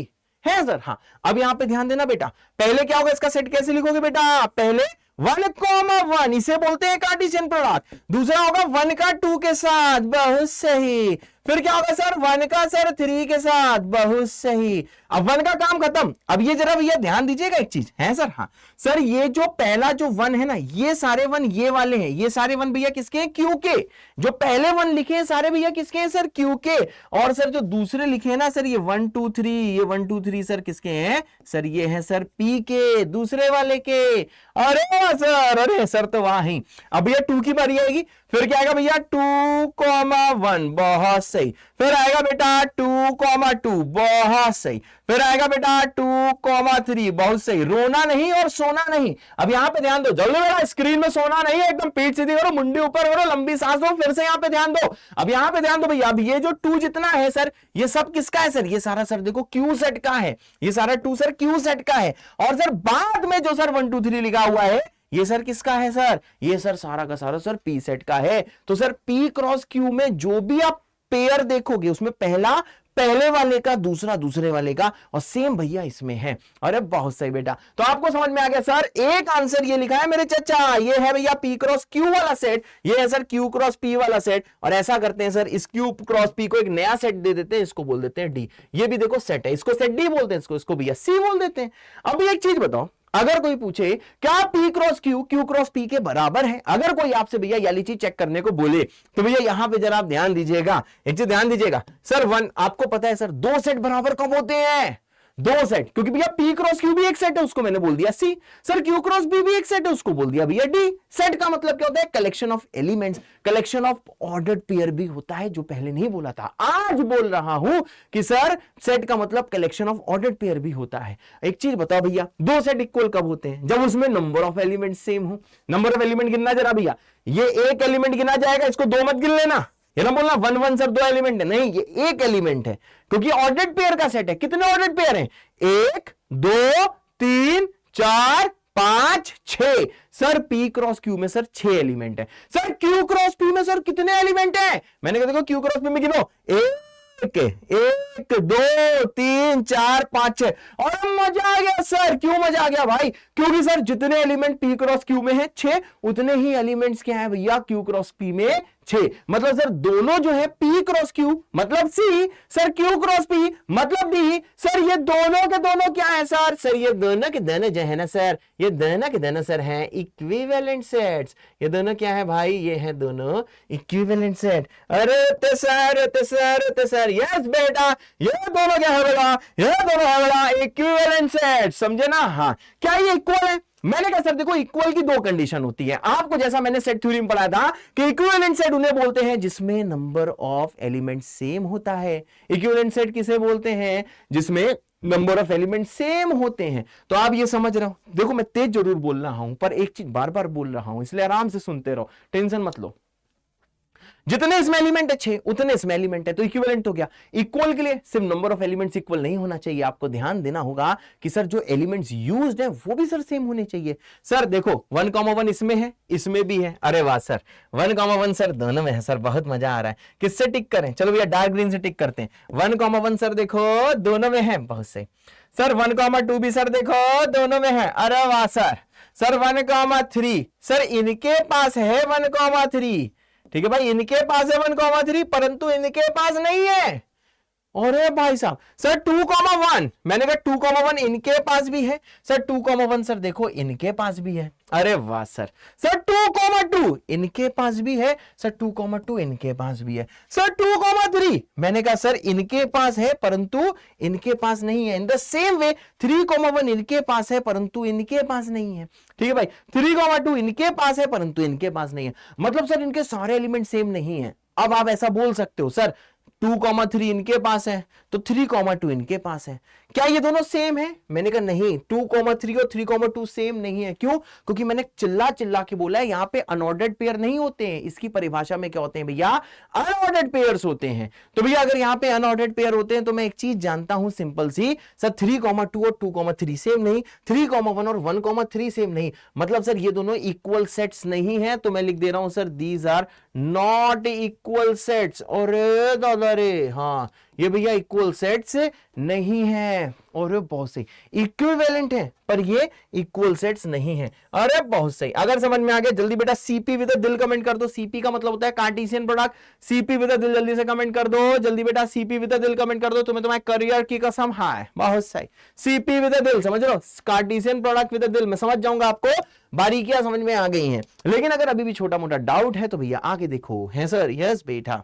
है सर? हाँ अब यहां पे ध्यान देना बेटा, पहले क्या होगा इसका सेट कैसे लिखोगे बेटा? पहले 1,1 इसे बोलते हैं कार्टेशियन प्रोडक्ट, दूसरा होगा 1 का 2 के साथ, बहुत सही। फिर क्या होगा सर? 1 का सर 3 के साथ, बहुत सही। अब 1 का काम खत्म। अब ये जरा भैया ध्यान दीजिएगा एक चीज, है सर? हाँ सर ये जो पहला जो 1 है ना, ये सारे 1 ये वाले हैं, ये सारे 1 भैया किसके हैं? Q के। जो पहले 1 लिखे हैं सारे भैया किसके हैं सर? Q के। और सर जो दूसरे लिखे हैं ना सर ये 1 2 3, ये 1 2 3 सर किसके हैं? सर ये है सर P के, दूसरे वाले के। अरे सर, अरे सर तो वहां ही। अब भैया 2 की बारी आएगी, फिर क्या आएगा भैया? 2,1, बहुत सही। फिर आएगा बेटा 2,2, बहुत सही। फिर आएगा बेटा 2,3, बहुत सही। रोना नहीं और सोना नहीं। अब यहां पे ध्यान दो, जल्दी बेटा, स्क्रीन में सोना नहीं है, एकदम पीठ सीधी करो, मुंडी ऊपर करो, लंबी सांस लो, फिर से यहां पे ध्यान दो। अब यहां पे ध्यान दो भैया, अब ये जो 2 जितना है सर ये सब किसका है सर? ये सारा सर देखो Q सेट का है, ये सारा 2 सर Q सेट का है। और सर बाद में जो सर 1 2 3 लिखा हुआ है ये सर किसका है सर? ये सर सारा का सारा सर P सेट का है। तो सर P क्रॉस Q में जो भी आप पेयर देखोगे उसमें पहला पहले वाले का, दूसरा दूसरे वाले का, और सेम भैया इसमें है। अरे बहुत सही बेटा, तो आपको समझ में आ गया सर? एक आंसर ये लिखा है मेरे चचा, ये है भैया P क्रॉस Q वाला सेट, ये है सर Q क्रॉस P वाला सेट। और ऐसा करते हैं सर, इस Q क्रॉस P को एक नया सेट दे देते हैं, इसको बोल देते हैं D। ये भी देखो सेट है, इसको सेट D बोलते हैं, इसको भैया C बोल देते हैं। अब एक चीज बताओ, अगर कोई पूछे क्या P cross Q cross P के बराबर है, अगर कोई आपसे भैया ये चीज चेक करने को बोले, तो भैया यहां पे जरा आप ध्यान दीजिएगा, एक चीज ध्यान दीजिएगा सर। 1 आपको पता है सर 2 सेट बराबर कब होते हैं? दो सेट, क्योंकि भैया P क्रॉस Q भी एक सेट है, उसको मैंने बोल दिया C। Sir Q cross B भी एक सेट है, उसको बोल दिया भैया D। सेट का मतलब क्या होता है? Collection of elements, collection of ordered pair भी होता है, जो पहले नहीं बोला था, आज बोल रहा हूं कि सर सेट का मतलब कलेक्शन ऑफ ऑर्डर्ड पेयर भी होता है। एक चीज बताओ भैया, दो सेट इक्वल कब होते हैं? जब उसमें नंबर ऑफ एलिमेंट सेम हो। नंबर ऑफ एलिमेंट गिनना जरा भैया, ये एक एलिमेंट गिना जाएगा, इसको दो मत गिन लेना, ये ना बोलना वन वन सर दो एलिमेंट है, नहीं, ये एक एलिमेंट है, क्योंकि ऑर्डर्ड पेयर का सेट है। कितने ऑर्डर्ड पेयर हैं? 1 2 3 4 5 6। सर P क्रॉस Q में सर 6 एलिमेंट है। सर Q क्रॉस P में सर कितने एलिमेंट है? मैंने कहा देखो Q क्रॉस P में गिनो, 1 2 3 4 5 6। और मजा आ गया सर। क्यों मजा आ गया भाई? क्योंकि सर जितने एलिमेंट P क्रॉस Q में है 6, उतने ही एलिमेंट्स क्या है भैया Q क्रॉस P में 6। मतलब सर दोनों जो है P क्रॉस Q मतलब C, sir Q cross P मतलब D। सर ये दोनों के दोनों क्या है सर? सर ये दोनों के दोनों जो है ना सर, ये दोनों के दोनों सर हैं इक्विवेलेंट सेट्स। ये दोनों क्या है भाई? ये है दोनों इक्विवेलेंट सेट। अरे ते सर यस बेटा, ये दोनों क्या है बेटा? ये दोनों है बेटा इक्विवेलेंट सेट, समझे ना? हाँ, क्या ये इक्वल है? मैंने कहा सर देखो इक्वल की दो कंडीशन होती है। आपको जैसा मैंने सेट थ्योरी में पढ़ाया था कि इक्विवेलेंट सेट उन्हें बोलते हैं जिसमें नंबर ऑफ एलिमेंट सेम होता है। इक्विवेलेंट सेट किसे बोलते हैं? जिसमें नंबर ऑफ एलिमेंट सेम होते हैं। तो आप ये समझ रहे हो, देखो मैं तेज जरूर बोल रहा हूं, पर एक चीज बार बार बोल रहा हूं, इसलिए आराम से सुनते रहो, टेंशन मत लो। जितने इसमें एलिमेंट है 6, उतने इसमें एलिमेंट है, तो इक्विवेलेंट हो गया। इक्वल के लिए सिर्फ नंबर ऑफ एलिमेंट्स इक्वल नहीं होना चाहिए, आपको ध्यान देना होगा कि सर जो एलिमेंट्स यूज्ड है वो भी सर सेम होने चाहिए। सर देखो 1,1 इसमें है, इसमें भी है। अरे वाह सर, 1,1 सर दोनों में है सर, बहुत मजा आ रहा है। किससे टिक करें? चलो भैया डार्क ग्रीन से टिक करते हैं। 1,1 सर देखो दोनों में है, बहुत सही। सर 1,2 भी सर देखो दोनों में है। अरे वाह सर। सर 1,3 सर इनके पास है 1,3, ठीक है भाई, इनके पास है 1,3, परंतु इनके पास नहीं है। अरे भाई साहब, सर 2,1, मैंने कहा 2,1 इनके पास भी है। सर 2,1 सर देखो इनके पास भी है। अरे वाह सर। सर 2,2 इनके पास भी है। सर 2,2 इनके पास भी है। सर 2,3 मैंने कहा सर इनके पास है परंतु इनके पास नहीं है। इन द सेम वे 3,1 इनके पास है परंतु इनके पास नहीं है। ठीक है भाई, 3,2 इनके पास है परंतु इनके पास नहीं है। मतलब सर इनके सारे एलिमेंट सेम नहीं है। अब आप ऐसा बोल सकते हो सर 2,3 इनके पास है तो 3,2 इनके पास है, क्या ये दोनों सेम है? मैंने कहा नहीं, 2,3 और 3,2 सेम नहीं है। क्यों? क्योंकि मैंने चिल्ला चिल्ला के बोला है यहां पे अनऑर्डर्ड पेयर नहीं होते हैं। इसकी परिभाषा में क्या होते हैं भैया? अनऑर्डर्ड पेयर्स होते हैं। तो भैया अगर यहां पे अनऑर्डर्ड पेयर होते हैं तो मैं एक चीज जानता हूं सिंपल सी, सर 3,2 और 2,3 सेम नहीं, 3,1 और 1,3 सेम नहीं, मतलब सर ये दोनों इक्वल सेट्स नहीं है। तो मैं लिख दे रहा हूं sir these are not equal sets. और दादा रे, हाँ ये भैया इक्वल सेट्स नहीं है। और बहुत सही, इक्विवेलेंट है पर ये इक्वल सेट्स नहीं है। अरे बहुत सही, अगर समझ में आ गया जल्दी बेटा सीपी विद दिल कमेंट कर दो। सीपी का मतलब होता है कार्टेशियन प्रोडक्ट। सीपी विद दिल जल्दी से कमेंट कर दो, जल्दी बेटा सीपी विद दिल कमेंट कर दो। तुम्हें तुम्हारे करियर की कसम, हाँ बहुत सही। सीपी विद दिल समझ लो, कार्टेशियन प्रोडक्ट विद दिल। मैं समझ जाऊंगा, आपको बारीकियां समझ में आ गई हैं। लेकिन अगर अभी भी छोटा मोटा डाउट है तो भैया आगे देखो। है सर? यस बेटा।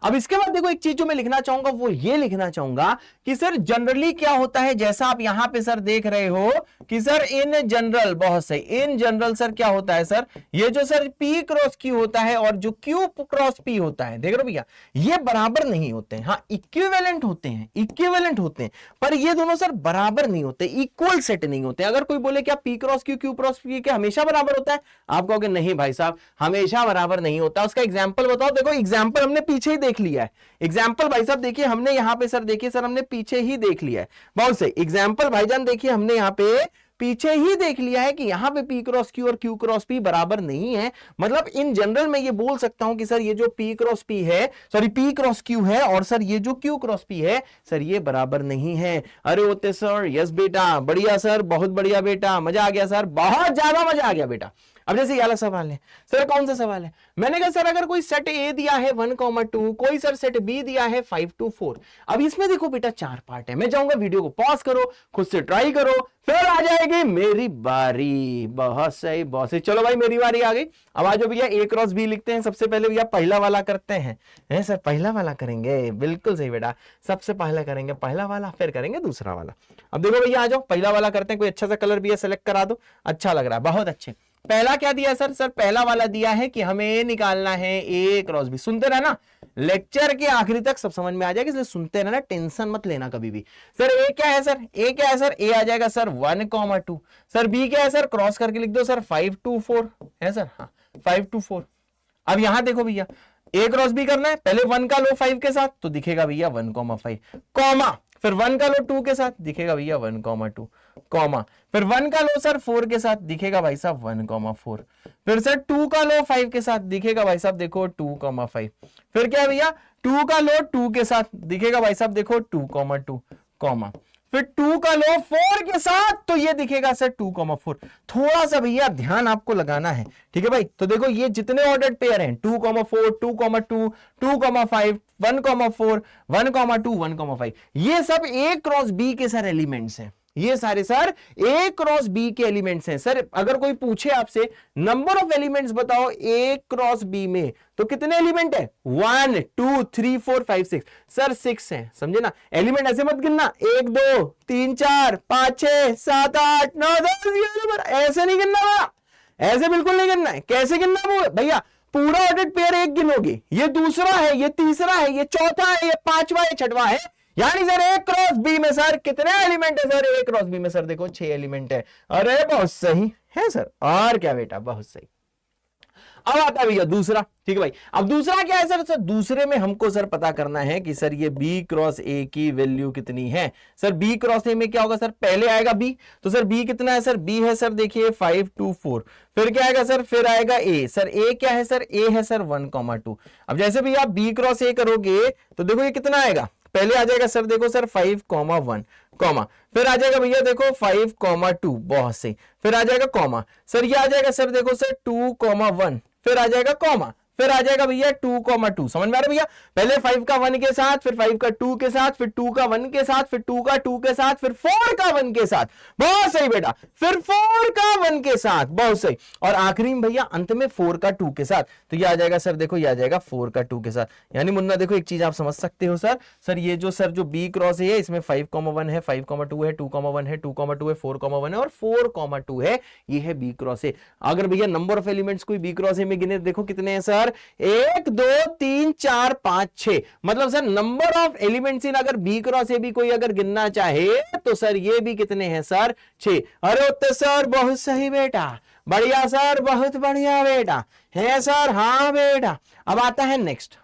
अब इसके बाद देखो एक चीज जो मैं लिखना चाहूंगा वो ये लिखना चाहूंगा कि सर जनरली क्या होता है, जैसा आप यहां पे सर देख रहे हो कि सर इन जनरल, बहुत सही, इन जनरल सर क्या होता है सर, ये जो सर P क्रॉस Q होता है और जो Q क्रॉस P होता है, देख रहे हो भैया, ये बराबर नहीं होते हैं। हाँ इक्विवेलेंट होते हैं, इक्विवेलेंट होते हैं, पर ये दोनों सर बराबर नहीं होते, इक्वल सेट नहीं होते। अगर कोई बोले क्या P cross Q Q cross P क्या हमेशा बराबर होता है? आप कहोगे नहीं भाई साहब हमेशा बराबर नहीं होता। उसका एग्जाम्पल बताओ। देखो एग्जाम्पल हमने पीछे ही देख लिया है। एग्जाम्पल भाई साहब देखिए हमने यहां पे सर, देखिए सर हमने पीछे ही देख लिया है। बहुत सही एग्जाम्पल भाईजान, देखिए हमने यहां पे पीछे ही देख लिया है कि यहां पे P क्रॉस Q और Q क्रॉस P बराबर नहीं है। मतलब इन जनरल मैं ये बोल सकता हूं कि सर ये जो P क्रॉस P है, सॉरी P क्रॉस Q है, और सर ये जो Q क्रॉस P है सर ये बराबर नहीं है। अरे होते सर, यस बेटा, बढ़िया सर, बहुत बढ़िया बेटा, मजा आ गया सर, बहुत ज्यादा मजा आ गया बेटा। अब जैसे ये वाला सवाल है सर, कौन सा सवाल है, मैंने कहा सर अगर कोई सेट ए दिया है 1,2, कोई सर सेट बी दिया है 5 to 4। अब इसमें देखो बेटा 4 पार्ट है, मैं चाहूंगा वीडियो को पॉज करो, खुद से ट्राई करो, फिर आ जाएगी मेरी बारी। बहुत सही बहुत सही, चलो भाई मेरी बारी आ गई। अब आ जाओ भैया ए क्रॉस बी लिखते हैं। सबसे पहले भैया पहला वाला करते हैं सर, पहला वाला करेंगे, बिल्कुल सही बेटा, सबसे पहले करेंगे पहला वाला, फिर करेंगे दूसरा वाला। अब देखो भैया आ जाओ, पहला वाला करते हैं, कोई अच्छा सा कलर भी है सेलेक्ट करा दो, अच्छा लग रहा है, बहुत अच्छे। पहला क्या दिया सर, सर पहला वाला दिया है कि हमें निकालना है ए क्रॉस बी। सुनते रहना, लेक्चर के आखिरी तक सब समझ में आ जाएगा, इसलिए सुनते रहना, टेंशन मत लेना कभी भी। सर ए क्या है सर, ए क्या है सर, ए आ जाएगा सर 1,2। सर बी क्या है सर, क्रॉस करके लिख दो सर 5 to 4 है सर, हाँ 5 to 4। अब यहां देखो भैया ए क्रॉस बी करना है, पहले 1 का लो 5 के साथ तो दिखेगा भैया 1,5, कॉमा, फिर 1 का लो 2 के साथ दिखेगा भैया 1,2, कॉमा, फिर 1 का लो सर 4 के साथ दिखेगा भाई साहब 1,4, फिर सर 2 का लो 5 के साथ दिखेगा भाई साहब देखो 2,5, फिर क्या भैया 2 का लो 2 के साथ दिखेगा भाई साहब देखो 2,2, कॉमा, फिर 2 का लो 4 के साथ तो ये दिखेगा सर 2,4। थोड़ा सा भैया ध्यान आपको लगाना है, ठीक है भाई। तो देखो ये जितने ऑर्डर्ड पेयर हैं 2,4, 2,2, 2,5, 1,4, 1,2, 1,5, ये सब ए क्रॉस बी के सर एलिमेंट्स हैं, ये सारे सर ए क्रॉस बी के एलिमेंट्स हैं। सर अगर कोई पूछे आपसे नंबर ऑफ एलिमेंट्स बताओ ए क्रॉस बी में, तो कितने एलिमेंट है, 1 2 3 4 5 6, सर 6 है, समझे ना। एलिमेंट ऐसे मत गिनना 1 2 3 4 5 6 7 8 9 10 11, ऐसे नहीं गिनना, ऐसे बिल्कुल नहीं गिनना है। कैसे गिनना भैया, पूरा ऑर्डर्ड पेयर एक गिनोगे, ये दूसरा है, ये तीसरा है, ये चौथा है, ये पांचवा है, छठवां है, यानी सर ए क्रॉस बी में सर कितने एलिमेंट है, सर ए क्रॉस बी में सर देखो 6 एलिमेंट है। अरे बहुत सही है सर, और क्या बेटा, बहुत सही। अब आता है भैया दूसरा, ठीक है भाई। अब दूसरा क्या है सर, सर दूसरे में हमको सर पता करना है कि सर ये बी क्रॉस ए की वैल्यू कितनी है। सर बी क्रॉस ए में क्या होगा सर, पहले आएगा बी, तो सर बी कितना है सर, बी है सर देखिए 5 to 4, फिर क्या आएगा सर, फिर आएगा ए, सर ए क्या है सर, ए है सर 1,2। अब जैसे भी आप बी क्रॉस ए करोगे तो देखो ये कितना आएगा, पहले आ जाएगा सर देखो सर 5,1, कॉमा, फिर आ जाएगा भैया देखो 5,2, बहुत सही, फिर आ जाएगा कॉमा, सर ये आ जाएगा सर देखो सर 2,1, फिर आ जाएगा कॉमा, फिर आ जाएगा भैया 2,2। समझ में आ रहा है भैया, पहले 5 का 1 के साथ, फिर 5 का 2 के साथ, फिर 2 का 1 के साथ, फिर 2 का 2 के साथ, फिर 4 का 1 के साथ, बहुत सही बेटा, फिर 4 का 1 के साथ, बहुत सही, और आखिरी में भैया अंत में 4 का 2 के साथ। तो ये आ जाएगा सर देखो, ये आ जाएगा 4 का 2 के साथ। यानी मुन्ना देखो एक चीज आप समझ सकते हो सर, सर ये जो सर जो बी क्रॉस है इसमें 5,1 है, 5,2 है, 2,1 है, 2,2 है, 4,1 है और 4,2 है, ये है बी क्रॉस ए। अगर भैया नंबर ऑफ एलिमेंट्स कोई बी क्रॉस ए में गिने देखो कितने हैं सर, 1 2 3 4 5 6, मतलब सर नंबर ऑफ एलिमेंट्स इन अगर बी क्रॉस ए भी कोई अगर गिनना चाहे तो सर ये भी कितने हैं सर 6। अरे तो सर बहुत सही बेटा, बढ़िया सर, बहुत बढ़िया बेटा है सर, हाँ बेटा। अब आता है नेक्स्ट।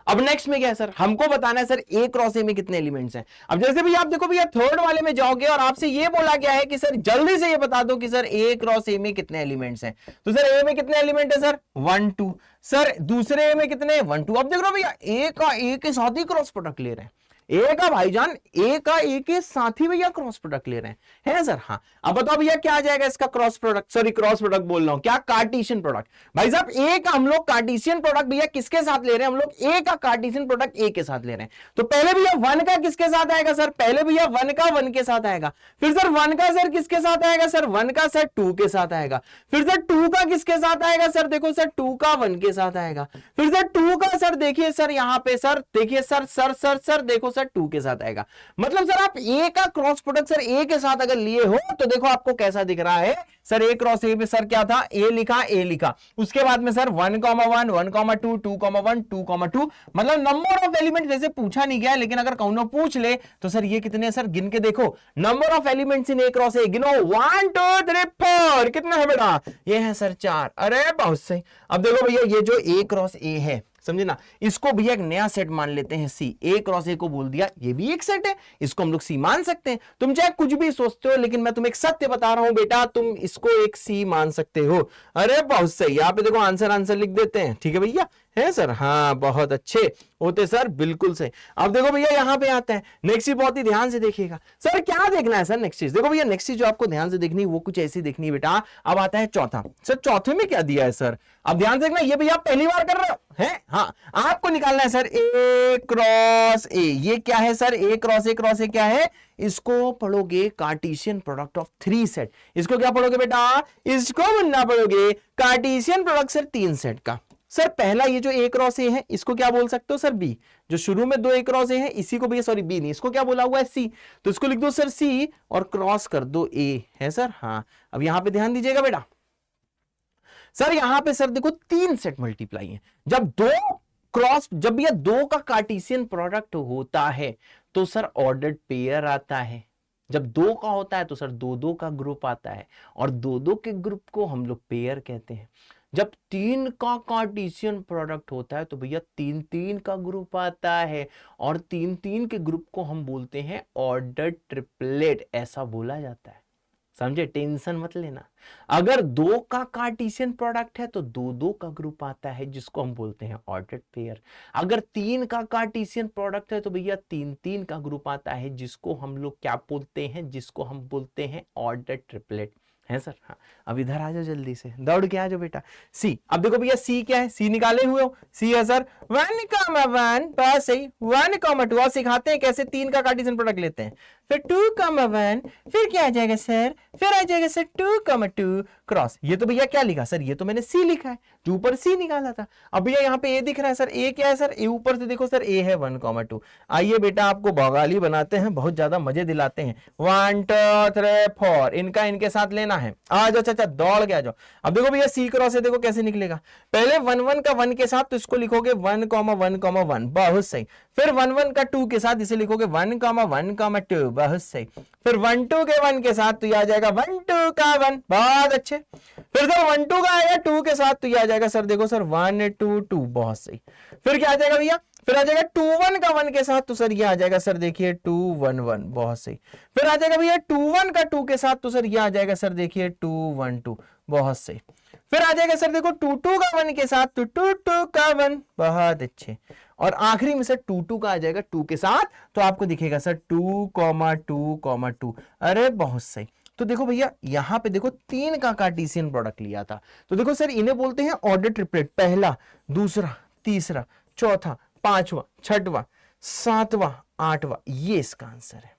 अब नेक्स्ट में क्या है सर, हमको बताना है सर ए क्रॉस ए में कितने एलिमेंट्स हैं। अब जैसे भी आप देखो भैया थर्ड वाले में जाओगे और आपसे ये बोला गया है कि सर जल्दी से ये बता दो कि सर ए क्रॉस ए में कितने एलिमेंट्स हैं। तो सर ए में कितने एलिमेंट है सर 1 2, सर दूसरे ए में कितने 1 2। अब देख रहे हो भैया ए का ए के साथ ही क्रॉस प्रोडक्ट ले रहे हैं, ए का भाईजान ए का ए के साथ ही भैया क्रॉस प्रोडक्ट ले रहे हैं, है सर। हाँ अब बताओ भैया क्या आ जाएगा इसका cross product, sorry cross product बोल रहा हूं, क्या कार्टेशियन प्रोडक्ट। भाई साहब ए का हम लोग कार्टेशियन प्रोडक्ट भैया किसके साथ ले रहे हैं, हम लोग ए का कार्टेशियन प्रोडक्ट ए के साथ ले रहे हैं। तो पहले भैया 1 का किसके साथ आएगा सर, पहले भैया 1 का 1 के साथ आएगा, फिर सर 1 का सर किसके साथ आएगा सर 1 का सर 2 के साथ आएगा, फिर सर 2 का किसके साथ आएगा सर देखो सर 2 का 1 के साथ आएगा, फिर सर 2 का सर देखिए सर यहां पे सर देखिए सर सर सर सर देखो सर 2 के साथ आएगा। मतलब सर आप ए का क्रॉस प्रोडक्ट सर ए के साथ अगर लिए हो तो देखो आपको कैसा दिख रहा है सर, ए क्रॉस ए में सर क्या था, ए लिखा ए लिखा, उसके बाद में सर 1,1 1,2 2,1 2,2, मतलब नंबर ऑफ एलिमेंट जैसे पूछा नहीं गया, लेकिन अगर कौनो पूछ ले तो सर ये कितने सर गिन के देखो, number of elements in A cross ए गिनो 1 2 3 4, कितना है बेटा, ये है सर 4। अरे बहुत सही। अब देखो भैया ये जो ए क्रॉस ए है समझे ना, इसको भैया एक नया सेट मान लेते हैं सी, ए क्रॉस ए को बोल दिया ये भी एक सेट है, इसको हम लोग सी मान सकते हैं। तुम चाहे कुछ भी सोचते हो लेकिन मैं तुम्हें एक सत्य बता रहा हूं बेटा, तुम इसको एक सी मान सकते हो। अरे बहुत सही, यहां पे देखो आंसर लिख देते हैं, ठीक है भैया, है सर, हाँ बहुत अच्छे होते सर, बिल्कुल सही। अब देखो भैया यहाँ पे आता है नेक्स्ट चीज, बहुत ही ध्यान से देखिएगा सर, क्या देखना है सर नेक्स्ट चीज। देखो भैया नेक्स्ट चीज जो आपको ध्यान से देखनी है वो कुछ ऐसी देखनी है बेटा। अब आता है चौथा, सर चौथे में क्या दिया है सर, अब ध्यान से देखना, ये भैया आप पहली बार कर रहे हो हैं, हाँ आपको निकालना है सर ए क्रॉस ए। ये क्या है sir, A cross A, cross A क्या है, इसको पढ़ोगे कार्टेशियन प्रोडक्ट ऑफ 3 सेट। इसको क्या पढ़ोगे बेटा, इसको बनना पढ़ोगे कार्टेशियन प्रोडक्ट सर 3 सेट का। सर पहला ये जो ए क्रॉस ए है इसको क्या बोल सकते हो सर, बी। जो शुरू में 2 ए क्रॉस ए है इसी को भैया, सॉरी बी नहीं, इसको क्या बोला हुआ है, सी। तो इसको लिख दो सर सी और क्रॉस कर दो ए, है सर, हाँ। अब यहां पे ध्यान दीजिएगा बेटा, सर यहां पे सर देखो 3 सेट मल्टीप्लाई है। जब 2 क्रॉस, जब ये 2 का कार्टेशियन प्रोडक्ट होता है तो सर ऑर्डर्ड पेयर आता है। जब 2 का होता है तो सर 2-2 का ग्रुप आता है, और 2-2 के ग्रुप को हम लोग पेयर कहते हैं। जब 3 का कार्टेशियन प्रोडक्ट होता है तो भैया 3-3 का ग्रुप आता है, और 3-3 के ग्रुप को हम बोलते हैं ऑर्डर ट्रिपलेट, ऐसा बोला जाता है। समझे, टेंशन मत लेना। अगर 2 का कार्टेशियन प्रोडक्ट है तो 2-2 का ग्रुप आता है जिसको हम बोलते हैं ऑर्डर्ड पेयर। अगर 3 का कार्टेशियन प्रोडक्ट है तो भैया 3-3 का ग्रुप आता है जिसको हम लोग क्या बोलते हैं, जिसको हम बोलते हैं ऑर्डर्ड ट्रिपलेट, है सर, हाँ। अब इधर आ जाओ जल्दी से, दौड़ के आ जाओ बेटा, सी। अब देखो भैया सी क्या है, सी निकाले हुए हो, सी है सर 1,1, बस सही, 1,2। और सिखाते हैं कैसे 3 का कार्टेशियन प्रोडक्ट लेते हैं। फिर 2,1, फिर क्या आ जाएगा सर, फिर आ जाएगा सर 2,2 क्रॉस। ये तो भैया क्या लिखा सर, ये तो मैंने सी लिखा है, जो ऊपर सी निकाला था। अब भैया यहाँ पे ए दिख रहा है सर, ए क्या है सर, ए ऊपर से देखो सर, ए है 1,2। आइए बेटा आपको बंगाली बनाते हैं, बहुत ज्यादा मजे दिलाते हैं। 1 2 3 4 इनका इनके साथ लेना है। आ जाओ चाचा, दौड़ के आ जाओ। अब देखो भैया सी क्रॉस है, देखो कैसे निकलेगा। पहले 1 का 1 के साथ तो इसको लिखोगे 1,1,1, बहुत सही। फिर 1 का 2 के साथ इसे लिखोगे 1,1,2, बहुत सही। फिर 1,2 के 1 के साथ तो ये आ जाएगा 1,2 का 1, बहुत अच्छे। फिर सर 1,2 का आएगा 2 के साथ तो ये आ जाएगा सर, देखो सर 1,2,2, बहुत सही। फिर क्या आ जाएगा भैया, फिर आ जाएगा 2,1 का 1 के साथ तो सर ये आ जाएगा सर, देखिए 2,1,1, बहुत सही। फिर आ जाएगा भैया 2,1 का 2 के साथ तो सर ये आ जाएगा सर, देखिए 2,1,2, बहुत सही। फिर आ जाएगा सर देखो 2,2 का 1 के साथ तो 2,2 का 1, बहुत अच्छे। और आखिरी में सर 2,2 का आ जाएगा 2 के साथ तो आपको दिखेगा सर 2,2,2, अरे बहुत सही। तो देखो भैया यहां पे देखो 3 का कार्टेशियन प्रोडक्ट लिया था, तो देखो सर इन्हें बोलते हैं ऑर्डर ट्रिपलेट। पहला, दूसरा, तीसरा, चौथा, 5वां, 6वां, 7वां, 8वां, ये इसका आंसर है।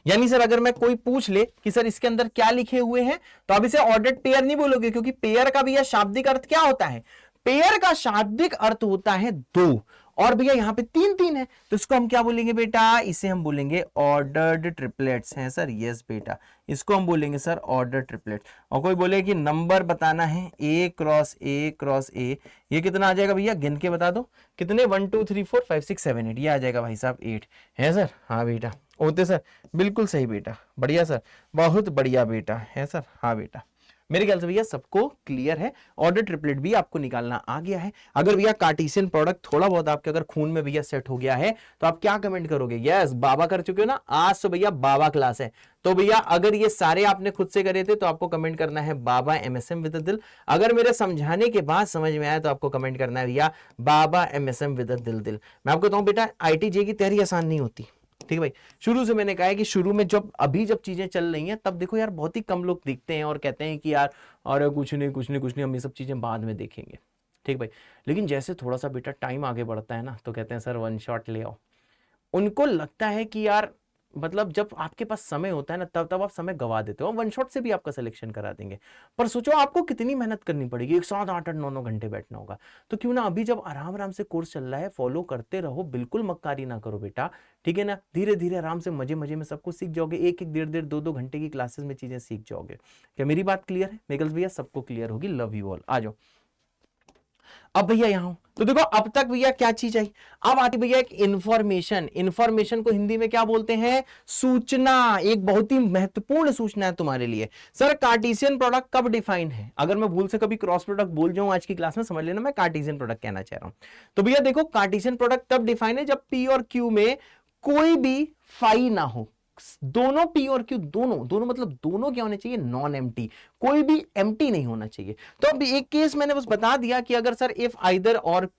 यानी सर अगर मैं कोई पूछ ले कि सर इसके अंदर क्या लिखे हुए हैं तो आप इसे ऑर्डर्ड पेयर नहीं बोलोगे, क्योंकि पेयर का भैया शाब्दिक अर्थ क्या होता है, पेयर का शाब्दिक अर्थ होता है 2, और भैया यहां पे 3-3 है तो इसको हम क्या बोलेंगे बेटा, इसे हम बोलेंगे ऑर्डर्ड ट्रिपलेट्स हैं सर। यस बेटा, इसको हम बोलेंगे सर ऑर्डर ट्रिपलेट्स। और कोई बोले कि नंबर बताना है, ए क्रॉस ए क्रॉस ए, ये कितना आ जाएगा भैया, गिन के बता दो कितने, 1 2 3 4 5 6 7 8, ये आ जाएगा भाई साहब 8, है सर, हाँ बेटा होते सर, बिल्कुल सही बेटा, बढ़िया सर, बहुत बढ़िया बेटा, है सर, हाँ बेटा। मेरे ख्याल से भैया सबको क्लियर है, ऑर्डर ट्रिपलेट भी आपको निकालना आ गया है। अगर भैया कार्टेशियन प्रोडक्ट थोड़ा बहुत आपके अगर खून में भैया सेट हो गया है तो आप क्या कमेंट करोगे, यस बाबा कर चुके हो ना, आज तो भैया बाबा क्लास है। तो भैया अगर ये सारे आपने खुद से करे थे तो आपको कमेंट करना है बाबा एमएसएम विद दिल। अगर मेरे समझाने के बाद समझ में आया तो आपको कमेंट करना है भैया बाबा एमएसएम विद दिल। मैं आपको बताऊं बेटा IIT JEE की तैयारी आसान नहीं होती, ठीक है भाई। शुरू से मैंने कहा है कि शुरू में जब चीजें चल रही हैं तब देखो यार बहुत ही कम लोग दिखते हैं और कहते हैं कि यार अरे कुछ नहीं हम ये सब चीजें बाद में देखेंगे, ठीक भाई। लेकिन जैसे थोड़ा सा बेटा टाइम आगे बढ़ता है ना तो कहते हैं सर 1 शॉट ले आओ। उनको लगता है कि यार मतलब जब आपके पास समय होता है ना तब आप समय गवा देते हो, 1 शॉट से भी आपका सिलेक्शन करा देंगे। पर सोचो आपको कितनी मेहनत करनी पड़ेगी, एक साथ 8-8 9-9 घंटे बैठना होगा। तो क्यों ना अभी जब आराम आराम से कोर्स चल रहा है फॉलो करते रहो, बिल्कुल मक्कारी ना करो बेटा, ठीक है ना। धीरे धीरे आराम से मजे मजे में सब कुछ सीख जाओगे, 1-1 1.5 2-2 घंटे की क्लासेस में चीजें सीख जाओगे। क्या मेरी बात क्लियर है? मेगल्स भैया सबको क्लियर होगी, लव यू ऑल। आ जाओ अब भैया यहां तो देखो अब तक भैया क्या चीज आई, अब आती भैया एक इंफॉर्मेशन। इंफॉर्मेशन को हिंदी में क्या बोलते हैं, सूचना। एक बहुत ही महत्वपूर्ण सूचना है तुम्हारे लिए। सर कार्टेशियन प्रोडक्ट कब डिफाइन है? अगर मैं भूल से कभी क्रॉस प्रोडक्ट बोल जाऊं आज की क्लास में समझ लेना मैं कार्टेशियन प्रोडक्ट कहना चाह रहा हूं। तो भैया देखो कार्टेशियन प्रोडक्ट तब डिफाइन है जब P और Q में कोई भी फाई ना हो। दोनों पी और क्यू दोनों मतलब दोनों क्या होने चाहिए, नॉन एम्प्टी, कोई भी एम्प्टी नहीं होना चाहिए। तो अब एक केस मैंने बस बता दिया कि अगर सर इफ आइदर और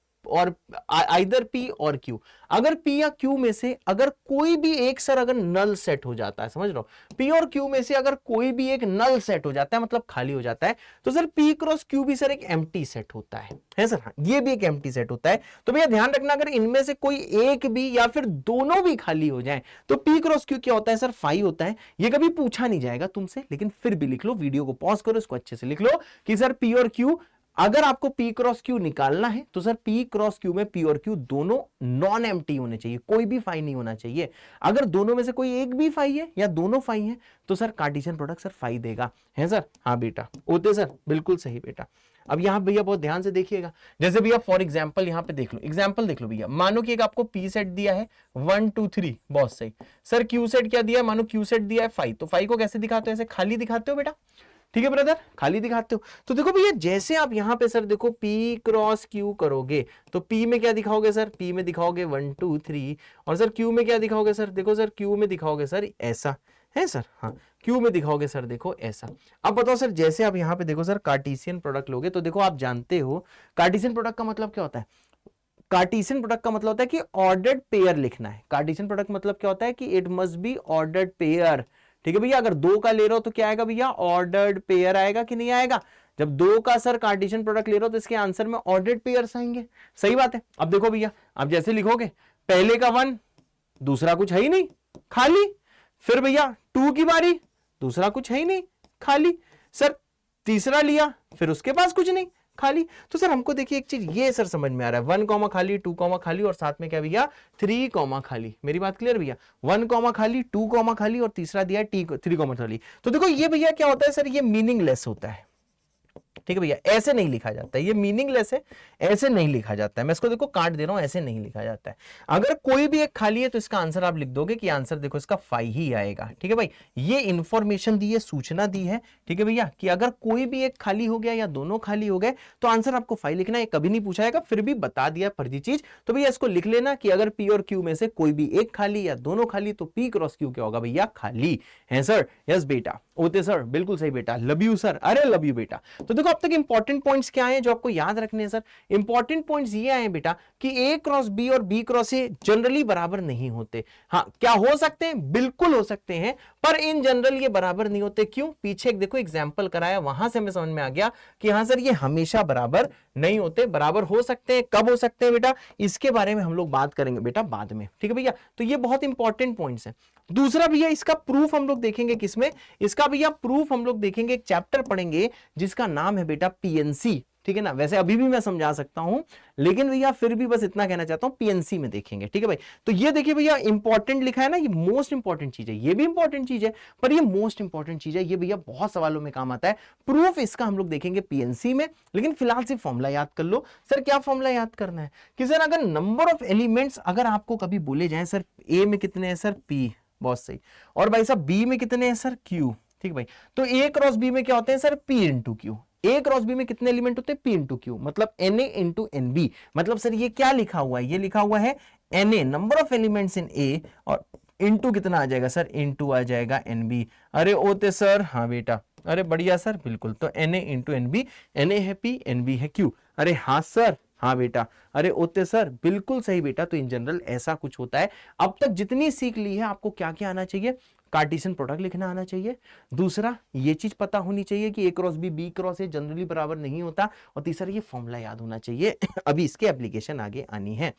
आइदर पी और क्यू, अगर पी या क्यू में से अगर कोई भी एक सर अगर नल सेट हो जाता है, समझ लो, पी और क्यू में से अगर कोई भी एक नल सेट हो जाता है मतलब खाली हो जाता है, तो सर पी क्रॉस क्यू भी सर एक एम्प्टी सेट होता है सर, हाँ ये भी एक एम्प्टी सेट होता है। तो भैया ध्यान रखना अगर इनमें से कोई एक भी या फिर दोनों भी खाली हो जाए तो पी क्रॉस क्यू क्या होता है सर, फाई होता है। ये कभी पूछा नहीं जाएगा तुमसे, लेकिन फिर भी लिख लो, वीडियो को पॉज करो, इसको अच्छे से लिख लो कि सर पी और क्यू, अगर आपको P क्रॉस Q निकालना है तो सर P क्रॉस Q में P और Q दोनों नॉन एम्प्टी होने चाहिए, कोई भी फाई नहीं होना चाहिए। अगर दोनों में से कोई एक भी फाई है या दोनों फाई है तो sir Cartesian product sir phi देगा, है सर, हाँ बेटा होते सर, बिल्कुल सही बेटा। अब यहां भैया बहुत ध्यान से देखिएगा, जैसे भैया फॉर एग्जांपल यहां पे देख लो, एग्जांपल देख लो भैया, मानो कि एक आपको P सेट दिया है 1 2 3, बहुत सही सर। Q सेट क्या दिया है, मानो Q सेट दिया है 5, तो 5 को कैसे दिखाते हो, ऐसे खाली दिखाते हो बेटा, ठीक है ब्रदर, खाली दिखाते हो। तो देखो भैया जैसे आप यहां पे सर देखो P क्रॉस Q करोगे तो P में क्या दिखाओगे सर, P में दिखाओगे 1 2 3, और सर Q में क्या दिखाओगे सर, देखो सर Q में दिखाओगे सर ऐसा, है सर, हाँ Q में दिखाओगे सर देखो ऐसा। अब बताओ सर जैसे आप यहां पे देखो सर कार्टेशियन प्रोडक्ट लोगे तो देखो आप जानते हो कार्टेशियन प्रोडक्ट का मतलब क्या होता है, कार्टेशियन प्रोडक्ट का मतलब होता है कि ऑर्डर्ड पेयर लिखना है। कार्टेशियन प्रोडक्ट मतलब क्या होता है कि it must be ordered pair, ठीक है भैया। अगर 2 का ले रहे हो तो क्या आएगा भैया, ऑर्डर्ड पेयर आएगा कि नहीं आएगा। जब 2 का सर कार्टेशियन प्रोडक्ट ले रहे हो तो इसके आंसर में ऑर्डर्ड पेयर्स आएंगे, सही बात है। अब देखो भैया आप जैसे लिखोगे पहले का 1, दूसरा कुछ है ही नहीं खाली, फिर भैया 2 की बारी, दूसरा कुछ है ही नहीं खाली, सर तीसरा लिया फिर उसके पास कुछ नहीं खाली। तो सर हमको देखिए एक चीज ये सर समझ में आ रहा है, 1 कॉमा खाली, 2 कॉमा खाली और साथ में क्या भैया 3 कॉमा खाली। मेरी बात क्लियर भैया, 1 कॉमा खाली, 2 कॉमा खाली और तीसरा दिया है 3 कॉमा खाली। तो देखो ये भैया क्या होता है सर, ये मीनिंगलेस होता है, ठीक है भैया, ऐसे नहीं लिखा जाता है, ये मीनिंगलेस है, ऐसे नहीं लिखा जाता है। मैं इसको देखो काट दे रहा हूं, ऐसे नहीं लिखा जाता है। अगर कोई भी एक खाली है तो इसका आंसर आप लिख दोगे कि आंसर देखो इसका 5 ही आएगा, ठीक है भाई। ये इंफॉर्मेशन दी है, सूचना दी है, ठीक है भैया, कि अगर कोई भी एक खाली हो गया या दोनों खाली हो गए तो आंसर आपको 5 लिखना है। कभी नहीं पूछा जाएगा, फिर भी बता दिया फर्जी चीज, तो भैया इसको लिख लेना कि अगर P और Q में से कोई भी एक खाली या दोनों खाली तो P क्रॉस Q क्या होगा भैया, खाली, है सर, यस बेटा, ओते सर, बिल्कुल सही बेटा, लव यू सर, अरे लव यू बेटा। तो देखो अब तक इंपॉर्टेंट पॉइंट्स क्या हैं जो आपको याद रखने हैं सर, इंपॉर्टेंट पॉइंट्स ये आए बेटा कि A क्रॉस B और B क्रॉस A जनरली बराबर नहीं होते। हाँ क्या हो सकते हैं, बिल्कुल हो सकते हैं, पर इन जनरल ये बराबर नहीं होते। क्यों, पीछे एक देखो एग्जांपल कराया, वहां से हमें समझ में आ गया कि हाँ सर ये हमेशा बराबर नहीं होते, बराबर हो सकते हैं। कब हो सकते हैं बेटा, इसके बारे में हम लोग बात करेंगे बेटा बाद में, ठीक है भैया। तो ये बहुत इंपॉर्टेंट पॉइंट्स है। दूसरा भैया इसका प्रूफ हम लोग देखेंगे किसमें, इसका भैया प्रूफ हम लोग देखेंगे, एक चैप्टर पढ़ेंगे जिसका नाम है बेटा पीएनसी, ठीक है ना। वैसे अभी भी मैं समझा सकता हूं, लेकिन भैया फिर भी बस इतना कहना चाहता हूं, पीएनसी में देखेंगे, ठीक है भाई। तो ये देखिए भैया इंपॉर्टेंट लिखा है ना, ये मोस्ट इंपॉर्टेंट चीज है, ये भी इंपॉर्टेंट चीज है पर ये मोस्ट इंपॉर्टेंट चीज है, ये भैया बहुत सवालों में काम आता है। प्रूफ इसका हम लोग देखेंगे पीएनसी में, लेकिन फिलहाल सिर्फ फॉर्मूला याद कर लो। सर क्या फॉर्मूला याद करना है कि सर अगर नंबर ऑफ एलिमेंट्स अगर आपको कभी बोले जाए, सर ए में कितने हैं सर, पी, बहुत सही, और भाई साहब बी में कितने हैं सर, क्यू, ठीक भाई। तो ए क्रॉस बी में क्या होते हैं sir, P into Q. A cross B में कितने एलिमेंट होते हैं, पी इंटू क्यू, मतलब N A into N B. मतलब सर ये क्या लिखा हुआ है, ये लिखा हुआ है N A number of elements in A, और इंटू कितना आ जाएगा सर, इंटू आ जाएगा एन बी। अरे ओते सर, हाँ बेटा, अरे बढ़िया सर, बिल्कुल। तो n A into N B, n A है पी, एन बी है क्यू। अरे हाँ सर, हाँ बेटा, अरे ओते सर, बिल्कुल सही बेटा। तो इन जनरल ऐसा कुछ होता है। अब तक जितनी सीख ली है आपको क्या क्या आना चाहिए, कार्टेशियन प्रोडक्ट लिखना आना चाहिए, दूसरा ये चीज पता होनी चाहिए कि A cross B, B cross A generally बराबर नहीं होता, और तीसरा ये फॉर्मूला याद होना चाहिए। अभी इसके एप्लीकेशन आगे आनी है,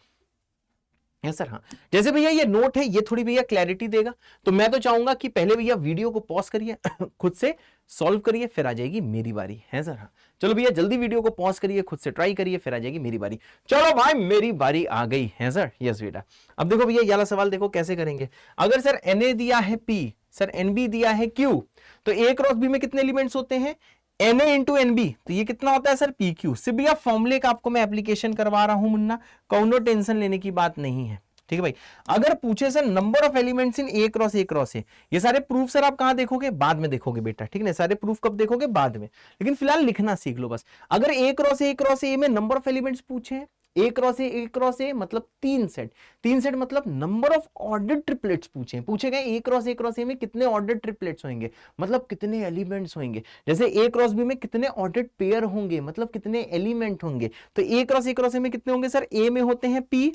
सर। हाँ जैसे भैया ये नोट है, ये थोड़ी भैया क्लैरिटी देगा, तो मैं तो चाहूंगा कि पहले भैया वीडियो को पॉज करिए, खुद से सॉल्व करिए, फिर आ जाएगी मेरी बारी, है सर। हाँ चलो भैया जल्दी वीडियो को पॉज करिए, खुद से ट्राई करिए, फिर आ जाएगी मेरी बारी। चलो भाई मेरी बारी आ गई है सर, यस बेटा। अब देखो भैया ये वाला सवाल देखो कैसे करेंगे। अगर सर एन ए दिया है पी, सर एन बी दिया है क्यू, तो ए क्रॉस बी में कितने एलिमेंट्स होते हैं, n A into N B, तो ये कितना होता है सर, पी क्यू। सिर्फ भैया फॉर्मूले का आपको मैं एप्लीकेशन करवा रहा हूं मुन्ना, कोनो टेंशन लेने की बात नहीं है, ठीक है भाई। अगर पूछे sir number of elements in A cross ए, ये सारे प्रूफ सर आप कहां देखोगे, बाद में देखोगे बेटा, ठीक है ना। सारे प्रूफ कब देखोगे, बाद में, लेकिन फिलहाल लिखना सीख लो बस। अगर ए क्रॉस ए में नंबर ऑफ एलिमेंट्स पूछे ए क्रॉस ए मतलब 3 सेट, 3 सेट मतलब नंबर ऑफ ऑर्डर्ड ट्रिपलेट्स पूछे गए ए क्रॉस ए में कितने ऑर्डर्ड ट्रिपलेट्स होंगे, मतलब कितने एलिमेंट्स होंगे। जैसे ए क्रॉस बी में कितने ऑर्डर्ड पेयर होंगे, मतलब कितने एलिमेंट होंगे। तो ए क्रॉस ए में कितने होंगे सर, ए में होते हैं पी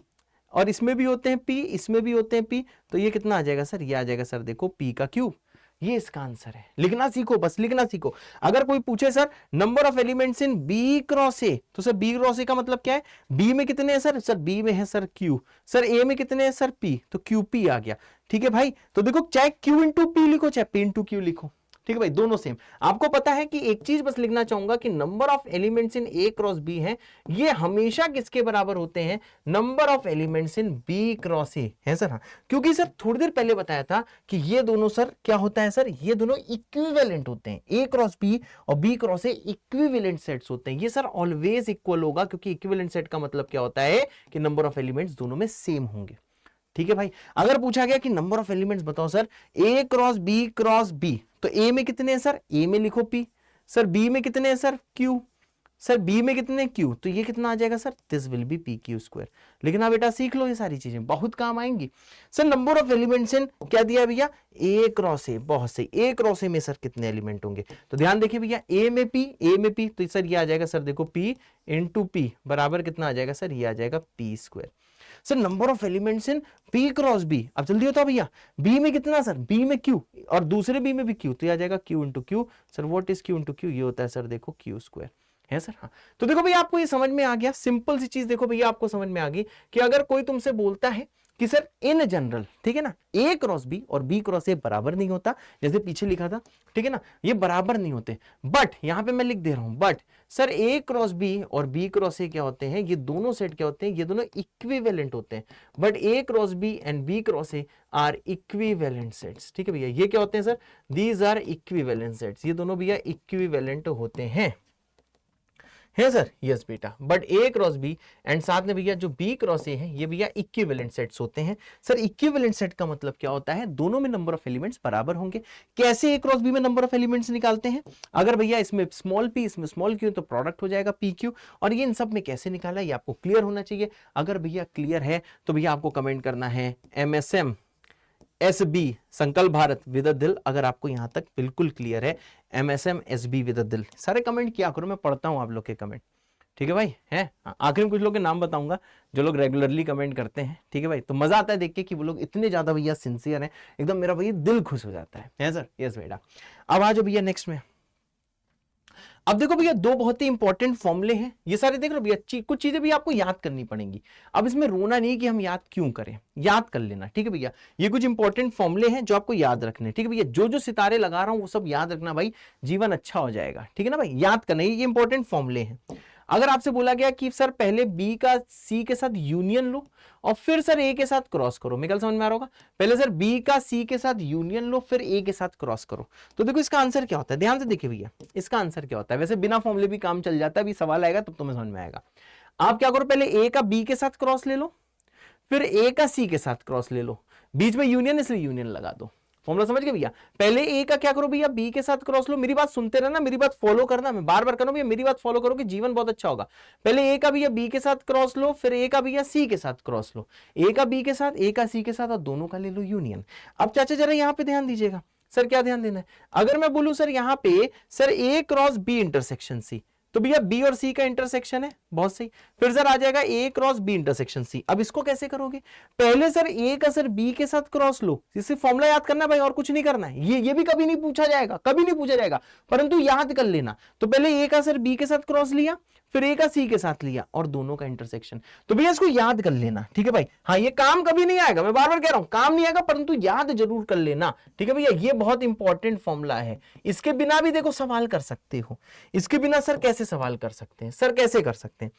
और इसमें भी होते हैं पी, इसमें भी होते हैं पी, तो ये कितना आ जाएगा सर, ये आ जाएगा सर देखो पी का क्यूब। ये इसका आंसर है। लिखना सीखो, बस लिखना सीखो। अगर कोई पूछे sir number of elements in B cross A, तो सर बी क्रॉस ए का मतलब क्या है, बी में कितने हैं सर, सर बी में है सर क्यू, सर ए में कितने हैं सर पी, तो क्यू पी आ गया। ठीक है भाई, तो देखो चाहे क्यू इंटू पी लिखो चाहे पी इंटू क्यू लिखो, ठीक है भाई, दोनों सेम। आपको पता है कि एक चीज बस लिखना चाहूंगा कि number of elements in A cross B है, ये हमेशा किसके बराबर होते हैं, number of elements in B cross A है सर। हाँ, क्योंकि सर थोड़ी देर पहले बताया था कि ये दोनों सर क्या होता है सर, ये दोनों इक्विवेलेंट होते हैं, ए क्रॉस बी और B cross A equivalent sets होते हैं। ये सर ऑलवेज इक्वल होगा, क्योंकि इक्विवेलेंट सेट का मतलब क्या होता है कि नंबर ऑफ एलिमेंट्स दोनों में सेम होंगे। ठीक है भाई, अगर पूछा गया कि नंबर ऑफ एलिमेंट्स बताओ सर ए क्रॉस बी, तो ए में कितने हैं सर, ए में लिखो पी, सर बी में कितने हैं सर क्यू, सर बी में कितने क्यू, तो ये कितना आ जाएगा sir, this will be P Q square. लिखना बेटा सीख लो, ये सारी चीजें बहुत काम आएंगी। सर नंबर ऑफ एलिमेंट्स इन क्या दिया भैया, ए क्रॉस ए, बहुत सही, ए क्रॉस ए में सर कितने एलिमेंट होंगे, तो ध्यान देखिए भैया ए में पी, तो सर ये आ जाएगा सर देखो पी इंटू पी बराबर कितना आ जाएगा सर, ये आ जाएगा P square. Sir number of elements in P cross B, अब जल्दी होता भैया, बी में कितना सर, बी में क्यू और दूसरे बी में भी क्यू, तो आ जाएगा Q into Q. Sir what is Q into Q, ये होता है सर देखो क्यू स्क्वायर है सर। हाँ, तो देखो भैया आपको ये समझ में आ गया, सिंपल सी चीज देखो भैया आपको समझ में आ गई कि अगर कोई तुमसे बोलता है कि सर इन जनरल, ठीक है ना, ए क्रॉस बी और बी क्रॉस ए बराबर नहीं होता, जैसे पीछे लिखा था, ठीक है ना, ये बराबर नहीं होते, बट यहां पे मैं लिख दे रहा हूं, but sir A cross B और बी क्रॉस ए क्या होते हैं, ये दोनों सेट क्या होते हैं, ये दोनों इक्विवेलेंट होते हैं, but A cross B and B cross A are equivalent sets. ठीक है भैया, ये क्या होते हैं sir, these are equivalent sets, ये दोनों भैया इक्विवेलेंट होते हैं, है सर, यस बेटा, but A cross B and साथ में भैया जो बी क्रॉस ए है ये भैया इक्विवेलेंट सेट्स होते हैं। सर इक्विवेलेंट सेट का मतलब क्या होता है, दोनों में नंबर ऑफ एलिमेंट्स बराबर होंगे। कैसे ए क्रॉस बी में नंबर ऑफ एलिमेंट्स निकालते हैं, अगर भैया इसमें स्मॉल पी इसमें स्मॉल क्यू तो प्रोडक्ट हो जाएगा पी क्यू, और ये इन सब में कैसे निकाला ये आपको क्लियर होना चाहिए। अगर भैया क्लियर है तो भैया आपको कमेंट करना है MSM SB संकल्प भारत विद अ दिल, अगर आपको यहां तक बिल्कुल क्लियर है, MSM SB विद अ दिल, सारे कमेंट किया करो, मैं पढ़ता हूं आप लोग के कमेंट। ठीक है भाई, है आखिर में कुछ लोग के नाम बताऊंगा जो लोग रेगुलरली कमेंट करते हैं। ठीक है भाई, तो मजा आता है देख के कि वो लोग इतने ज्यादा भैया सिंसियर हैं, एकदम मेरा भैया दिल खुश हो जाता है सर, यस बेटा। अब आ जाओ भैया नेक्स्ट में। अब देखो भैया दो बहुत ही इंपॉर्टेंट फॉर्मूले हैं, ये सारे देख लो भैया, कुछ चीजें भी आपको याद करनी पड़ेंगी। अब इसमें रोना नहीं कि हम याद क्यों करें, याद कर लेना। ठीक है भैया, ये कुछ इंपॉर्टेंट फॉर्मूले हैं जो आपको याद रखने। ठीक है भैया, जो जो सितारे लगा रहा हूं वो सब याद रखना भाई, जीवन अच्छा हो जाएगा। ठीक है ना भाई, याद करना, ये इंपॉर्टेंट फॉर्मूले हैं। अगर आपसे बोला गया कि सर पहले बी का सी के साथ यूनियन लो और फिर सर ए के साथ क्रॉस करो, मेरे समझ में आ रहा होगा, पहले सर बी का सी के साथ यूनियन लो फिर ए के साथ क्रॉस करो, तो देखो इसका आंसर क्या होता है, ध्यान से देखिए भैया इसका आंसर क्या होता है। वैसे बिना फॉर्मूले भी काम चल जाता है, अभी सवाल आएगा तब तुम्हें समझ में आएगा। आप क्या करो, पहले ए का बी के साथ क्रॉस ले लो, फिर ए का सी के साथ क्रॉस ले लो, बीच में यूनियन इसलिए यूनियन लगा दो। फॉर्मूला समझ गए भैया, पहले ए का क्या करो भैया, बी के साथ क्रॉस लो, मेरी बात सुनते रहना, मेरी बात फॉलो करना, मैं बार बार करूं भैया, मेरी बात फॉलो करो कि जीवन बहुत अच्छा होगा। पहले ए का भैया बी के साथ क्रॉस लो, फिर ए का भैया सी के साथ क्रॉस लो, ए का बी के साथ ए का सी के साथ और दोनों का ले लो यूनियन। अब चाचा जरा यहां पे ध्यान दीजिएगा, सर क्या ध्यान देना है, अगर मैं बोलूं सर यहां पे sir A cross B intersection C, तो भैया बी और सी का इंटरसेक्शन है, बहुत सही, फिर सर आ जाएगा ए क्रॉस बी इंटरसेक्शन सी। अब इसको कैसे करोगे, पहले सर ए का सर बी के साथ क्रॉस लो, इससे फॉर्मूला याद करना भाई और कुछ नहीं करना है, ये भी कभी नहीं पूछा जाएगा, कभी नहीं पूछा जाएगा, परंतु याद कर लेना। तो पहले ए का सर बी के साथ क्रॉस लिया, फिर ए का सी के साथ लिया और दोनों का इंटरसेक्शन, तो भैया इसको याद कर लेना। ठीक है भाई, हाँ ये काम कभी नहीं आएगा, मैं बार बार कह रहा हूं काम नहीं आएगा, परंतु याद जरूर कर लेना। ठीक है भैया, ये बहुत इंपॉर्टेंट फॉर्मूला है, इसके बिना भी देखो सवाल कर सकते हो, इसके बिना सर कैसे सवाल कर सकते हैं, सर कैसे कर सकते हैं।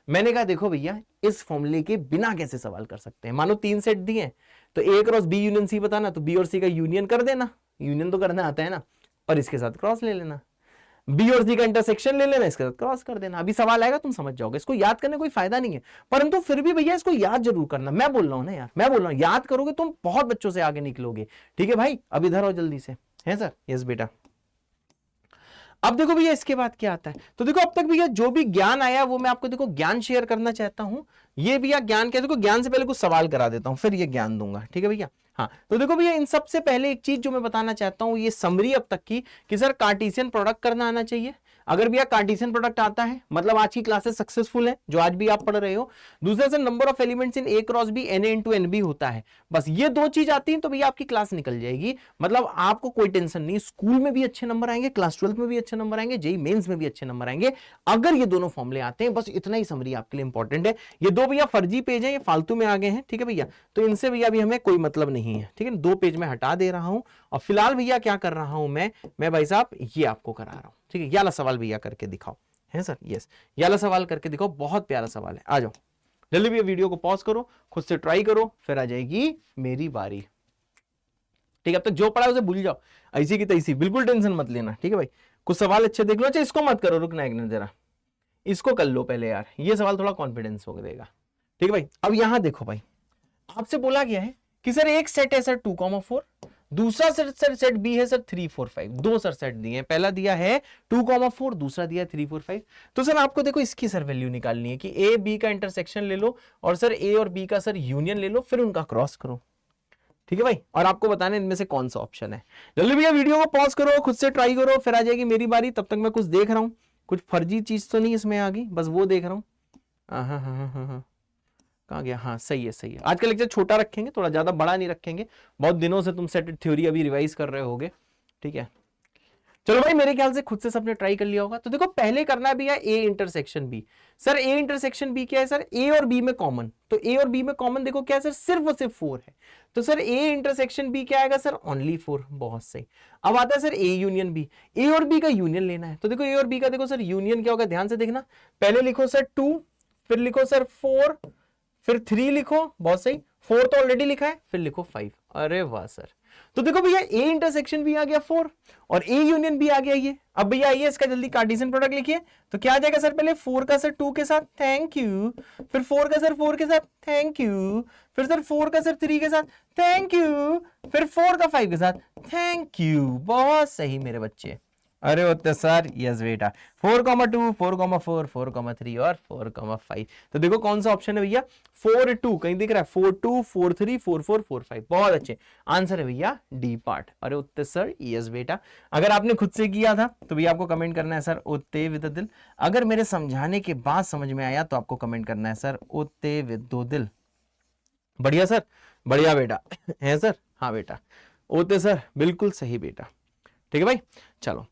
मैंने कहा देखो भैया इस फॉर्मूले के बिना कैसे सवाल कर सकते हैं। मानो 3 सेट दिए तो ए क्रॉस बी यूनियन सी बताना, तो बी और सी का यूनियन कर देना, यूनियन तो करना आता है ना, और इसके साथ क्रॉस ले लेना, बी और सी का इंटरसेक्शन ले लेना, इसके साथ क्रॉस कर देना। अभी सवाल आएगा तुम समझ जाओगे, इसको याद करने कोई फायदा नहीं है, परंतु फिर भी भैया इसको याद जरूर करना। मैं बोल रहा हूं ना यार, मैं बोल रहा हूं याद करोगे तुम बहुत बच्चों से आगे निकलोगे। ठीक है भाई, अब इधर आओ जल्दी से, है सर, यस बेटा। अब देखो भैया इसके बाद क्या आता है, तो देखो अब तक भैया जो भी ज्ञान आया वो मैं आपको देखो ज्ञान शेयर करना चाहता हूं। ये भैया ज्ञान क्या, देखो ज्ञान से पहले कुछ सवाल करा देता हूं फिर ये ज्ञान दूंगा, ठीक है भैया। हाँ तो देखो भैया इन सबसे पहले एक चीज जो मैं बताना चाहता हूं, ये समरी अब तक की कि सर कार्टेशियन प्रोडक्ट करना आना चाहिए। अगर भैया कार्टेशियन प्रोडक्ट आता है मतलब आज की क्लासेस सक्सेसफुल है जो आज भी आप पढ़ रहे हो। दूसरा sir number of elements in A cross B n A into N B होता है। बस ये दो चीज आती है तो भैया आपकी क्लास निकल जाएगी। मतलब आपको कोई टेंशन नहीं, स्कूल में भी अच्छे नंबर आएंगे, क्लास 12 में भी अच्छे नंबर आएंगे, जेई मेंस में भी अच्छे नंबर आएंगे अगर ये दोनों फॉर्मूले आते हैं। बस इतना ही समरी आपके लिए इंपॉर्टेंट है। ये दो भैया फर्जी पेज है, ये फालतू में आ गए हैं, ठीक है भैया, तो इनसे भैया अभी हमें कोई मतलब नहीं है, ठीक है। दो पेज में हटा दे रहा हूं और फिलहाल भैया क्या कर रहा हूं मैं भाई साहब ये आपको करा रहा हूं, ठीक है। ये वाला सवाल भैया करके दिखाओ, है सर, यस ये वाला सवाल करके दिखाओ, बहुत प्यारा सवाल है। आ जाओ जल्दी भैया, वीडियो को पॉज करो, खुद से ट्राई करो, फिर आ जाएगी मेरी बारी, ठीक है। अब तक जो पढ़ा उसे भूल जाओ, ऐसी की तैसी, बिल्कुल टेंशन मत लेना, ठीक है भाई। कुछ सवाल अच्छे देख लो। अच्छा इसको मत करो, रुकना एक जरा, इसको कर लो पहले यार, ये सवाल थोड़ा कॉन्फिडेंस हो देगा, ठीक है भाई। अब यहां देखो भाई, आपसे बोला गया है कि सर एक सेट है सर 2,4, दूसरा सेट बी है सर 3, 4, 5, दो सर सेट दिए हैं। पहला दिया है 2,4, दूसरा दिया है 3, 4, 5। तो सर आपको देखो इसकी सर वैल्यू निकालनी है कि ए बी का इंटरसेक्शन ले लो और सर ए और बी का सर यूनियन ले लो, फिर उनका क्रॉस करो, ठीक है भाई। और आपको बताना इनमें से कौन सा ऑप्शन है। जल्दी भैया वीडियो को पॉज करो, खुद से ट्राई करो, फिर आ जाएगी मेरी बारी। तब तक मैं कुछ देख रहा हूं, कुछ फर्जी चीज तो नहीं इसमें आ गई, बस वो देख रहा हूं। हाँ कहाँ गया, हाँ सही है सही है। आज का लेक्चर छोटा रखेंगे, थोड़ा ज्यादा बड़ा नहीं रखेंगे। बहुत दिनों से तुम सेट थ्योरी अभी रिवाइज कर रहे होगे, ठीक है। चलो भाई मेरे ख्याल से खुद से सबने ट्राई कर लिया होगा। तो देखो पहले करना भी है A intersection B. Sir A intersection B क्या है सर, ए और बी में कॉमन, तो ए और बी में कॉमन देखो क्या है सर, सिर्फ और सिर्फ 4 है। तो सर ए इंटरसेक्शन बी क्या आएगा सर, ओनली 4, बहुत सही। अब आता है सर ए यूनियन बी, ए और बी का यूनियन लेना है। तो देखो ए और बी का देखो सर यूनियन क्या होगा, ध्यान से देखना। पहले लिखो सर 2, फिर लिखो सर 4, फिर 3 लिखो, बहुत सही। 4 तो ऑलरेडी लिखा है, फिर लिखो 5। अरे वाह सर। तो देखो भैया ए इंटरसेक्शन भी आ गया 4 और ए यूनियन भी आ गया ये। अब भैया आइए इसका जल्दी कार्टेशियन प्रोडक्ट लिखिए। तो क्या आ जाएगा सर, पहले 4 का सर 2 के साथ, थैंक यू, फिर 4 का सर 4 के साथ, थैंक यू, फिर सर 4 का सर 3 के साथ, थैंक यू, फिर 4 का 5 के साथ, थैंक यू, बहुत सही मेरे बच्चे। अरे होते सर, यस बेटा, 4,2, 4,4, 4,3 और 4,5। तो देखो कौन सा ऑप्शन है भैया, 4,2 कहीं दिख रहा है, 4,2, 4,3, 4,4, 4,5, बहुत अच्छे। आंसर है भैया डी पार्ट। अरे उत्ते सर, यस बेटा। अगर आपने खुद से किया था तो भैया आपको कमेंट करना है सर उत्ते विद दिल। अगर मेरे समझाने के बाद समझ में आया तो आपको कमेंट करना है सर उत्ते विद दो दिल। बढ़िया सर, बढ़िया बेटा है सर, हाँ बेटा उत्ते सर, बिल्कुल सही बेटा, ठीक है भाई। चलो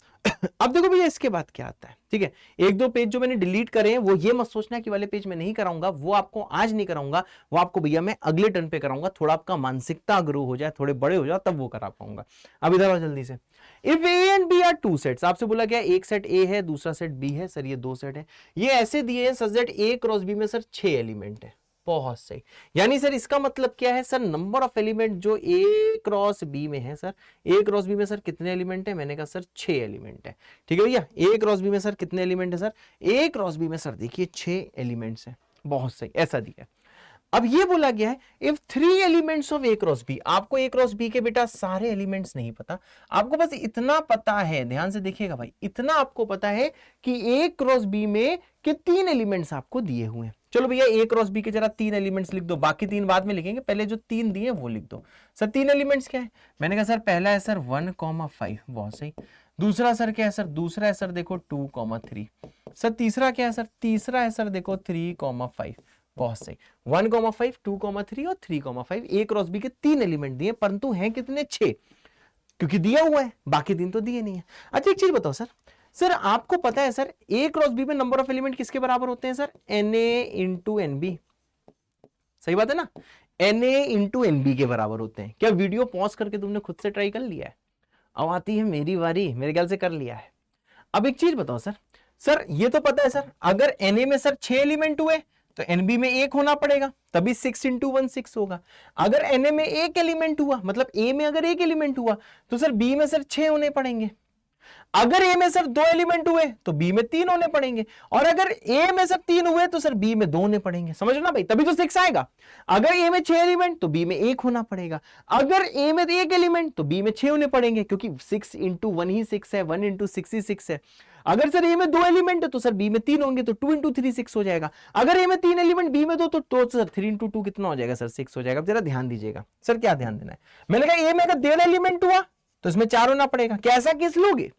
अब देखो भैया इसके बाद क्या आता है, ठीक है। एक दो पेज जो मैंने डिलीट करे हैं वो ये मत सोचना कि वाले पेज में नहीं कराऊंगा, वो आपको आज नहीं कराऊंगा, वो आपको भैया मैं अगले टर्न पे कराऊंगा। थोड़ा आपका मानसिकता ग्रो हो जाए, थोड़े बड़े हो जाए तब वो करा पाऊंगा। अब इधर आओ जल्दी से। If A and B are 2 sets, आपसे बोला गया एक सेट ए है दूसरा सेट बी है, सर ये 2 सेट है। ये ऐसे दिए हैं such that A cross B में सर 6 एलिमेंट है, बहुत सही। यानी सर इसका मतलब क्या है सर, नंबर ऑफ एलिमेंट जो ए क्रॉस बी में है सर, ए क्रॉस बी में सर कितने एलिमेंट है, मैंने कहा सर 6 एलिमेंट है, ठीक है भैया। ए क्रॉस बी में सर कितने एलिमेंट है सर, ए क्रॉस बी में सर देखिए 6 एलिमेंट्स है, बहुत सही, ऐसा दिया। अब ये बोला गया है if 3 elements of A cross B, आपको ए क्रॉस बी के बेटा सारे एलिमेंट्स नहीं पता, आपको बस इतना पता है, ध्यान से देखिएगा भाई, इतना आपको पता है कि ए क्रॉस बी में के 3 एलिमेंट्स आपको दिए हुए हैं। चलो भैया ए क्रॉस बी के जरा 3 एलिमेंट्स लिख दो, बाकी 3 बाद में लिखेंगे, पहले जो 3 दिए वो लिख दो। सर 3 एलिमेंट्स क्या है, मैंने कहा सर पहला है सर 1,5, बहुत सही। दूसरा सर क्या है सर, दूसरा है सर देखो 2,3। सर तीसरा क्या है सर, तीसरा है सर देखो 3,5, बहुत सही। 1,5, 2,3 और 3,5, ए क्रॉस बी के 3 एलिमेंट दिए, परंतु हैं कितने, 6, क्योंकि दिया हुआ है, बाकी 3 तो दिए नहीं है। अच्छा एक चीज बताओ सर, सर आपको पता है सर ए क्रॉस बी में नंबर ऑफ एलिमेंट किसके बराबर होते हैं सर, Na इंटू एनबी, सही बात है ना, Na इंटू एनबी के बराबर होते हैं। क्या वीडियो पॉज करके तुमने खुद से ट्राई कर लिया है? अब आती है मेरी बारी, मेरे ख्याल से कर लिया है। अब एक चीज बताओ सर, सर ये तो पता है सर, अगर Na में सर 6 एलिमेंट हुए तो NB में 1 होना पड़ेगा, तभी 6 इंटू 1 6 होगा। अगर Na में 1 एलिमेंट हुआ, मतलब A में अगर 1 एलिमेंट हुआ तो सर B में सर 6 होने पड़ेंगे। अगर ए में सर 2 एलिमेंट हुए तो बी में 3 होने पड़ेंगे, और अगर ए में सर 3 हुए तो सर बी में 2 होने पड़ेंगे। समझ ना भाई, तभी तो 6 आएगा। अगर ए में 6 एलिमेंट तो बी में 1 होना पड़ेगा, अगर ए में 1 एलिमेंट तो बी में 6 होने पड़ेंगे, क्योंकि 6 इंटू 1 ही 6 है, 1 इंटू 6 ही 6 है। अगर सर ए में 2 एलिमेंट है तो सर बी में 3 होंगे, तो 2 इंटू 3 6 हो जाएगा। अगर ए में 3 एलिमेंट बी में 2 तो सर 3 इंटू 2 कितना हो जाएगा सर 6 हो जाएगा। अब जरा ध्यान दीजिएगा सर, क्या ध्यान देना है, मैंने कहा ए में अगर 1.5 एलिमेंट हुआ तो इसमें 4 होना पड़ेगा। क्या ऐसा केस लोगे?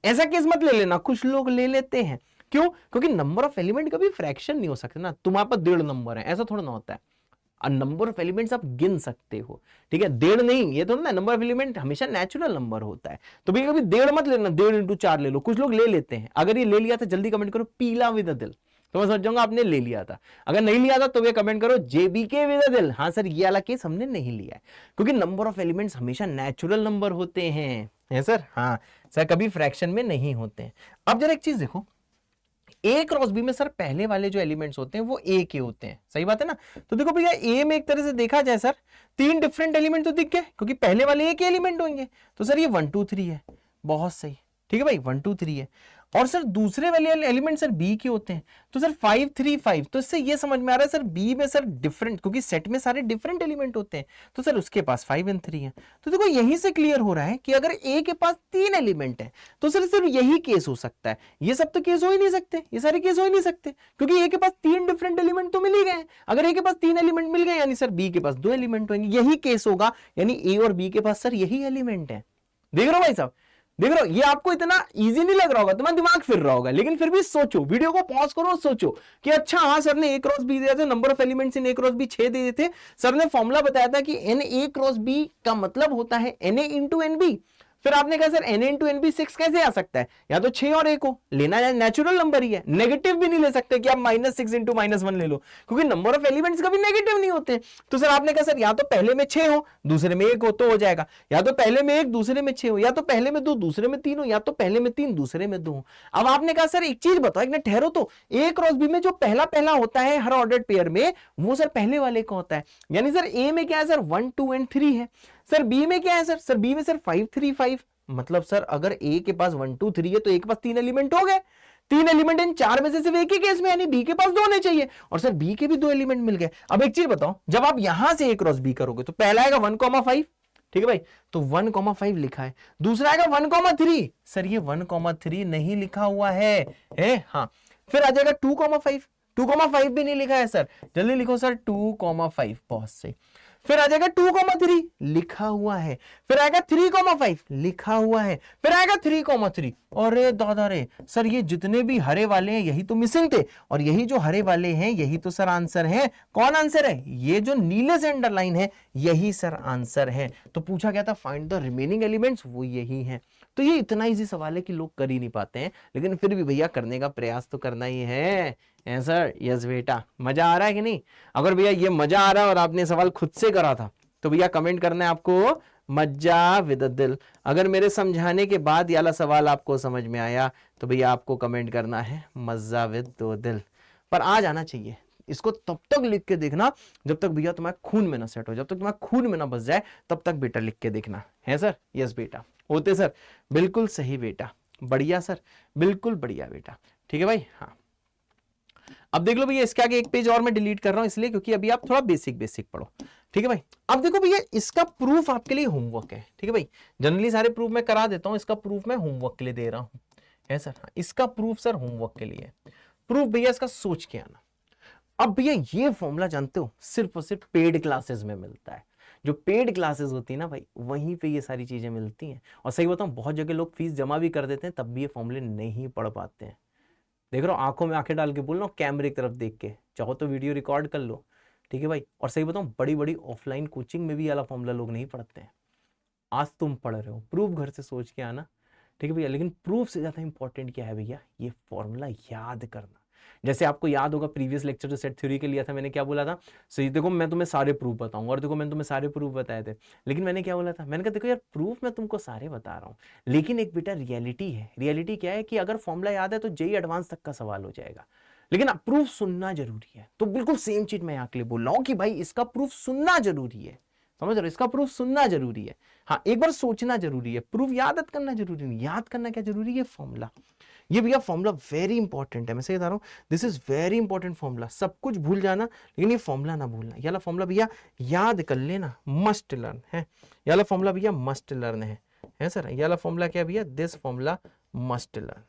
ऐसा केस मत ले लेना, कुछ लोग ले लेते हैं। क्यों? क्योंकि नंबर ऑफ एलिमेंट कभी फ्रैक्शन नहीं हो सकते ना। तुम्हारे पास 1.5 नंबर है, ऐसा थोड़ा ना होता है। नंबर ऑफ एलिमेंट्स आप गिन सकते हो, ठीक है, 1.5 नहीं, ये तो ना, नंबर ऑफ एलिमेंट हमेशा नेचुरल नंबर होता है। तो भैया कभी 1.5 मत लेना, 1.5 इंटू 4 ले लो। कुछ लोग ले लेते हैं, अगर ये ले लिया था जल्दी कमेंट करो पीला विद दिल, तो मैं समझ जाऊंगा आपने ले लिया था। अगर नहीं लिया था तो वे कमेंट करो जेबीके विद दिल, हाँ सर ये वाला केस हमने नहीं लिया है, क्योंकि नंबर ऑफ एलिमेंट्स हमेशा नेचुरल नंबर होते हैं। है सर? हाँ सर, कभी फ्रैक्शन में नहीं होते हैं। अब जरा एक चीज देखो, ए क्रॉस बी में सर पहले वाले जो एलिमेंट्स होते हैं वो ए के होते हैं, सही बात है ना। तो देखो भैया ए में एक तरह से देखा जाए सर 3 डिफरेंट एलिमेंट तो दिख गए, क्योंकि पहले वाले ए के एलिमेंट होंगे। तो सर ये 1 2 3 है, बहुत सही, ठीक है भाई 1 2 3 है। और सर दूसरे वाले एलिमेंट सर बी के होते हैं, तो सर 5 3 5। तो इससे ये समझ में आ रहा है सर बी में सर डिफरेंट, क्योंकि सेट में सारे डिफरेंट एलिमेंट होते हैं, तो सर उसके पास 5 और 3 है। तो देखो यहीं से क्लियर हो रहा है कि अगर ए के पास 3 एलिमेंट है तो सर सिर्फ यही केस हो सकता है, ये सब तो केस हो ही नहीं सकते, ये सारे केस हो ही नहीं सकते, क्योंकि ए के पास 3 डिफरेंट एलिमेंट तो मिल ही गए। अगर ए के पास 3 एलिमेंट मिल गए यानी सर बी के पास 2 एलिमेंट होंगे, यही केस होगा, यानी ए और बी के पास सर यही एलिमेंट है। देख रहे हो भाई साहब, देख रहे हो, ये आपको इतना इजी नहीं लग रहा होगा, तुम्हारा दिमाग फिर रहा होगा, लेकिन फिर भी सोचो, वीडियो को पॉज करो और सोचो कि अच्छा हाँ सर ने ए क्रॉस बी दिया था, number of elements in A cross B 6 दिए थे, सर ने फॉर्मूला बताया था कि एन ए क्रॉस बी का मतलब होता है N A into N B. फिर आपने कहा sir n A into N B 6 कैसे आ सकता है, या तो 6 और 1 को लेना है, नेचुरल नंबर ही है, नेगेटिव भी नहीं ले सकते कि आप -6 इंटू -1 ले लो, क्योंकि नंबर ऑफ एलिमेंट्स कभी नेगेटिव नहीं होते। तो सर आपने कहा सर या तो पहले में 6 हो दूसरे में 1 हो तो हो जाएगा, या तो पहले में 1 दूसरे में 6 हो, या तो पहले में 2 दूसरे में 3 हो, या तो पहले में 3 दूसरे में 2 हो। अब आपने कहा सर एक चीज बताओ, एक मिनट ठहरो, तो ए क्रॉस बी में जो पहला पहला होता है हर ऑर्डर्ड पेयर में, वो सर पहले वाले का होता है, यानी सर ए में क्या है सर 1 2 और 3 है। सर बी में क्या है सर बी में सर 5 3 5। मतलब सर अगर ए के पास 1 2 3 है तो ए के पास 3 एलिमेंट हो गए, 3 एलिमेंट इन 4 में से सिर्फ एक ही केस में, यानी बी के पास 2 होने चाहिए, और सर बी के भी 2 एलिमेंट मिल गए। अब एक चीज बताओ, जब आप यहां से ए क्रॉस बी करोगे तो पहला आएगा 1,5, ठीक है भाई, तो 1,5 लिखा है, दूसरा आएगा 1,3, सर ये 1,3 नहीं लिखा हुआ है हाँ। फिर आ जाएगा 2,5, 2,5 भी नहीं लिखा है सर, जल्दी लिखो सर 2,5, बहुत सही। फिर आ जाएगा 2,3 लिखा हुआ है, फिर आएगा 3,5 लिखा हुआ है, फिर आएगा 3,3। अरे दादा रे सर, ये जितने भी हरे वाले हैं यही तो मिसिंग थे, और यही जो हरे वाले हैं यही तो सर आंसर है। कौन आंसर है? ये जो नीले से अंडरलाइन है यही सर आंसर है। तो पूछा गया था फाइंड द रिमेनिंग एलिमेंट्स, वो यही है। तो ये इतना इजी सवाल है कि लोग कर ही नहीं पाते हैं, लेकिन फिर भी भैया करने का प्रयास तो करना ही है सर। यस बेटा, मजा आ रहा है कि नहीं? अगर भैया ये मजा आ रहा है और आपने सवाल खुद से करा था तो भैया कमेंट करना है आपको मजा विद दिल। अगर मेरे समझाने के बाद ये वाला सवाल आपको समझ में आया तो भैया आपको कमेंट करना है मजा विद दिल। पर आ जाना चाहिए, इसको तब तक लिख के देखना जब तक भैया तुम्हारे खून में ना सेट हो, जब तक तुम्हारे खून में ना बस जाए तब तक बेटा लिख के देखना है सर। यस बेटा, होते सर, बिल्कुल सही बेटा, बढ़िया सर, बिल्कुल बढ़िया बेटा, ठीक है भाई। हाँ अब देख लो भैया, इसके आगे एक पेज और मैं डिलीट कर रहा हूं इसलिए क्योंकि अभी आप थोड़ा बेसिक पढ़ो, ठीक है भाई। अब देखो भैया, इसका प्रूफ आपके लिए होमवर्क है, ठीक है भाई। जनरली सारे प्रूफ मैं करा देता हूं, इसका प्रूफ मैं होमवर्क के लिए दे रहा हूं, है सर। हाँ, इसका प्रूफ सर होमवर्क के लिए। प्रूफ भैया इसका सोच के आना। अब भैया ये फॉर्मूला जानते हो सिर्फ और सिर्फ पेड क्लासेस में मिलता है। जो पेड क्लासेस होती है ना भाई, वहीं पे ये सारी चीजें मिलती हैं। और सही बताऊं, बहुत जगह लोग फीस जमा भी कर देते हैं तब भी ये फॉर्मूले नहीं पढ़ पाते हैं। देख रहा हूं, आंखों में आंखें डाल के बोल रहा हूं, कैमरे की तरफ देख के, चाहो तो वीडियो रिकॉर्ड कर लो, ठीक है भाई। और सही बताऊं, बड़ी बड़ी ऑफलाइन कोचिंग में भी वाला फॉर्मूला लोग नहीं पढ़ते हैं। आज तुम पढ़ रहे हो, प्रूफ घर से सोच के आना, ठीक है भैया। लेकिन प्रूफ से ज्यादा इंपॉर्टेंट क्या है भैया? ये फॉर्मूला याद करना। जैसे आपको याद होगा प्रीवियस लेक्चर जो सेट थ्योरी के लिया था, मैंने क्या बोला था? सही देखो, मैं तुम्हें सारे प्रूफ बताऊंगा, और देखो मैंने तुम्हें सारे प्रूफ बताए थे, लेकिन मैंने क्या बोला था? मैंने कहा देखो यार, प्रूफ मैं तुमको सारे बता रहा हूँ, लेकिन एक बेटा रियलिटी है। रियलिटी क्या है कि अगर फॉर्मूला याद है तो जेई एडवांस तक का सवाल हो जाएगा, लेकिन प्रूफ सुनना जरूरी है। तो बिल्कुल सेम चीज मैं यहाँ के लिए बोल रहा हूँ कि भाई इसका प्रूफ सुनना जरूरी है, समझ रहे हो, इसका प्रूफ सुनना जरूरी है, हाँ एक बार सोचना जरूरी है, प्रूफ याद करना जरूरी नहीं, याद करना क्या जरूरी है, फॉर्मूला। ये भैया फॉर्मूला वेरी इंपॉर्टेंट है, मैं सही बता रहा हूँ, this is very important formula. सब कुछ भूल जाना लेकिन ये फॉर्मूला ना भूलना। ये वाला फॉर्मूला भैया याद कर लेना, मस्ट लर्न है। ये वाला फॉर्मूला भैया मस्ट लर्न है सर। ये वाला फॉर्मूला क्या है भैया, दिस फॉर्मूला मस्ट लर्न।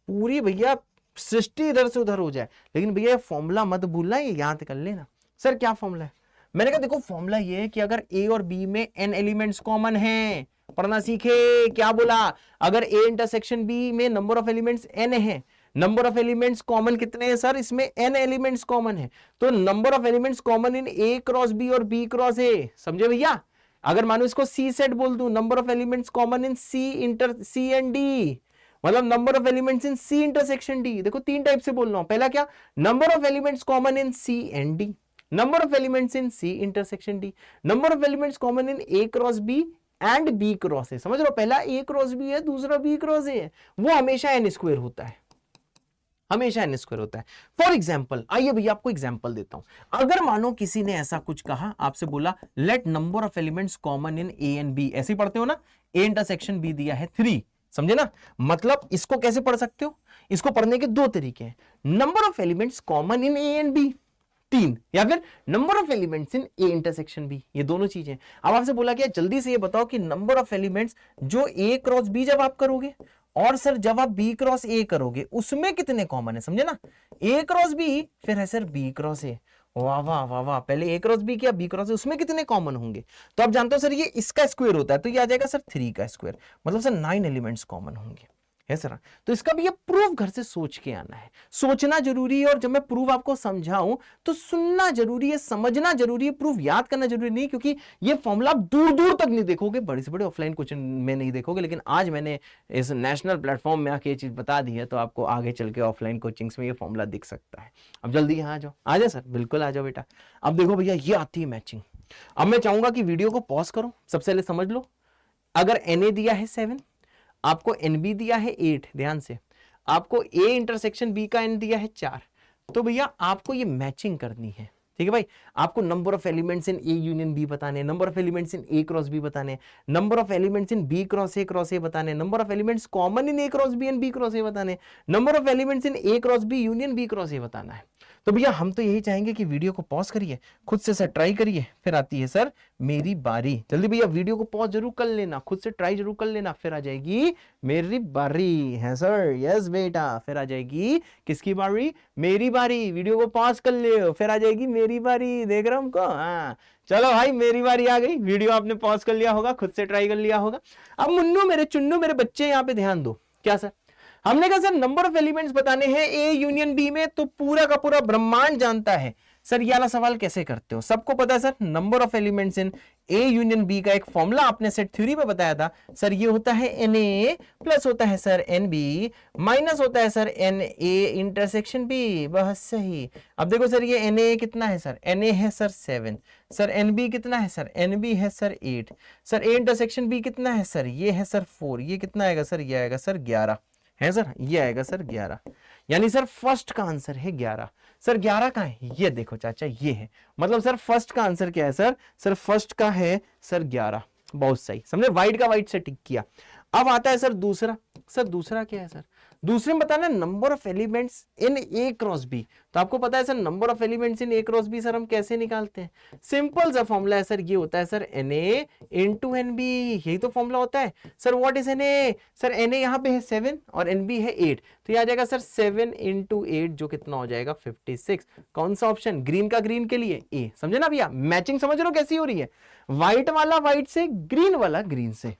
पूरी भैया सृष्टि इधर से उधर हो जाए लेकिन भैया फॉर्मूला मत भूलना, ये याद कर लेना। सर क्या फॉर्मूला है, मैंने कहा देखो फॉर्मूला ये है कि अगर ए और बी में n एलिमेंट्स कॉमन हैं, पढ़ना सीखे, क्या बोला, अगर ए इंटरसेक्शन बी में नंबर ऑफ एलिमेंट्स n है, नंबर ऑफ एलिमेंट्स कॉमन कितने हैं सर, इसमें n एलिमेंट्स कॉमन है, तो number of elements common in a cross b और b क्रॉस a, समझे भैया। अगर मानो इसको सी सेट बोल दूं, number of elements common in C and D, मतलब number of elements in C intersection D. देखो तीन टाइप से बोल रहा हूं, पहला क्या, number of elements common in C and D, number of elements in C intersection D, number of elements common in A cross B and B cross A. समझ लो, पहला ए क्रॉस बी है, दूसरा बी क्रॉस ए है, वो हमेशा N square होता है, हमेशा एन स्क्वायर होता है। फॉर एग्जाम्पल, आइए भैया आपको एग्जाम्पल देता हूं। अगर मानो किसी ने ऐसा कुछ कहा, आपसे बोला let number of elements common in A and B, ऐसे ही पढ़ते हो ना, ए इंटरसेक्शन बी दिया है 3, समझे ना। मतलब इसको कैसे पढ़ सकते हो, इसको पढ़ने के दो तरीके हैं, number of elements common in A and B 3, या फिर number of elements in A intersection B, ये दोनों चीजें। अब आपसे बोला गया जल्दी से ये बताओ कि नंबर ऑफ एलिमेंट्स जो ए क्रॉस बी जब आप करोगे और सर जब आप बी क्रॉस ए करोगे उसमें कितने कॉमन है, समझे ना। ए क्रॉस बी फिर है सर बी क्रॉस ए, वाह वाह वाह वाह, पहले ए क्रॉस बी किया, बी क्रॉस ए, उसमें कितने कॉमन होंगे। तो आप जानते हो सर ये इसका स्क्वायर होता है, तो ये आ जाएगा सर 3 का स्क्वायर, मतलब सर 9 एलिमेंट्स कॉमन होंगे, है सर। तो इसका भी ये प्रूफ घर से सोच के आना है, सोचना जरूरी है, और जब मैं प्रूफ आपको समझाऊं तो सुनना जरूरी है, समझना जरूरी है, प्रूफ याद करना जरूरी नहीं, क्योंकि ये फॉर्मूला दूर दूर तक नहीं देखोगे, बड़े से बड़े ऑफलाइन कोचिंग में नहीं देखोगे, लेकिन आज मैंने इस नेशनल प्लेटफॉर्म में आके ये चीज बता दी है, तो आपको आगे चल के ऑफलाइन कोचिंग्स में ये फॉर्मूला दिख सकता है। अब जल्दी यहाँ आ जाओ, आ जाओ सर, बिल्कुल आ जाओ बेटा। अब देखो भैया ये आती है मैचिंग। अब मैं चाहूंगा कि वीडियो को पॉज करो, सबसे पहले समझ लो, अगर Na दिया है 7, आपको NB दिया है 8, ध्यान से, आपको A इंटरसेक्शन B का N दिया है 4, तो भैया आपको ये मैचिंग करनी है, ठीक है भाई। आपको number of elements in A union B बताने, number of elements in A cross B बताने, number of elements in B cross A बताने, number of elements common in A cross B and B cross A बताने, number of elements in A cross B union B cross A बताना है। तो भैया हम तो यही चाहेंगे कि वीडियो को पॉज करिए, खुद से सर ट्राई करिए, फिर आती है सर मेरी बारी। जल्दी भैया वीडियो को पॉज जरूर कर लेना, खुद से ट्राई जरूर कर लेना, फिर आ जाएगी मेरी बारी, है सर, यस बेटा, फिर आ जाएगी किसकी बारी, मेरी बारी। वीडियो को पॉज कर ले, फिर आ जाएगी मेरी बारी, देख रहा हूं हमको, हाँ चलो भाई मेरी बारी आ गई। वीडियो आपने पॉज कर लिया होगा, खुद से ट्राई कर लिया होगा। अब मुन्नू मेरे चुन्नू मेरे बच्चे यहाँ पे ध्यान दो, क्या सर, हमने कहा सर नंबर ऑफ एलिमेंट्स बताने हैं ए यूनियन बी में, तो पूरा का पूरा ब्रह्मांड जानता है। सर ये वाला सवाल कैसे करते हो, सबको पता है sir, number of elements in A union B का एक फॉर्मूला आपने सेट थ्योरी में बताया था सर, ये होता है Na प्लस होता है सर NB माइनस होता है सर Na इंटरसेक्शन B, बहुत सही। अब देखो सर ये Na कितना है सर, Na है सर 7, सर NB कितना है सर, NB है sir 8, sir A intersection B कितना है सर, ये है सर 4, ये कितना आएगा सर, ये आएगा सर 11, है सर, ये आएगा सर 11, यानी सर फर्स्ट का आंसर है 11। सर 11 का है, ये देखो चाचा ये है, मतलब सर फर्स्ट का आंसर क्या है सर, सर फर्स्ट का है सर 11, बहुत सही, समझे, व्हाइट का व्हाइट से टिक किया। अब आता है सर दूसरा, सर दूसरा क्या है सर, दूसरे में बताना number of elements in A cross B, तो आपको पता है sir number of elements in A cross B sir हम कैसे निकालते हैं, सिंपल सा फॉर्मूला है सर, ये होता है सर Na इंटू NB, यही तो फॉर्मूला होता है sir. What is Na, sir Na यहाँ पे है 7 और NB है 8, तो ये आ जाएगा सर 7 इंटू 8, जो कितना हो जाएगा 56। कौन सा ऑप्शन, ग्रीन का ग्रीन के लिए A, समझे ना भैया, मैचिंग समझ रहे हो कैसी हो रही है, व्हाइट वाला व्हाइट से, ग्रीन वाला ग्रीन से,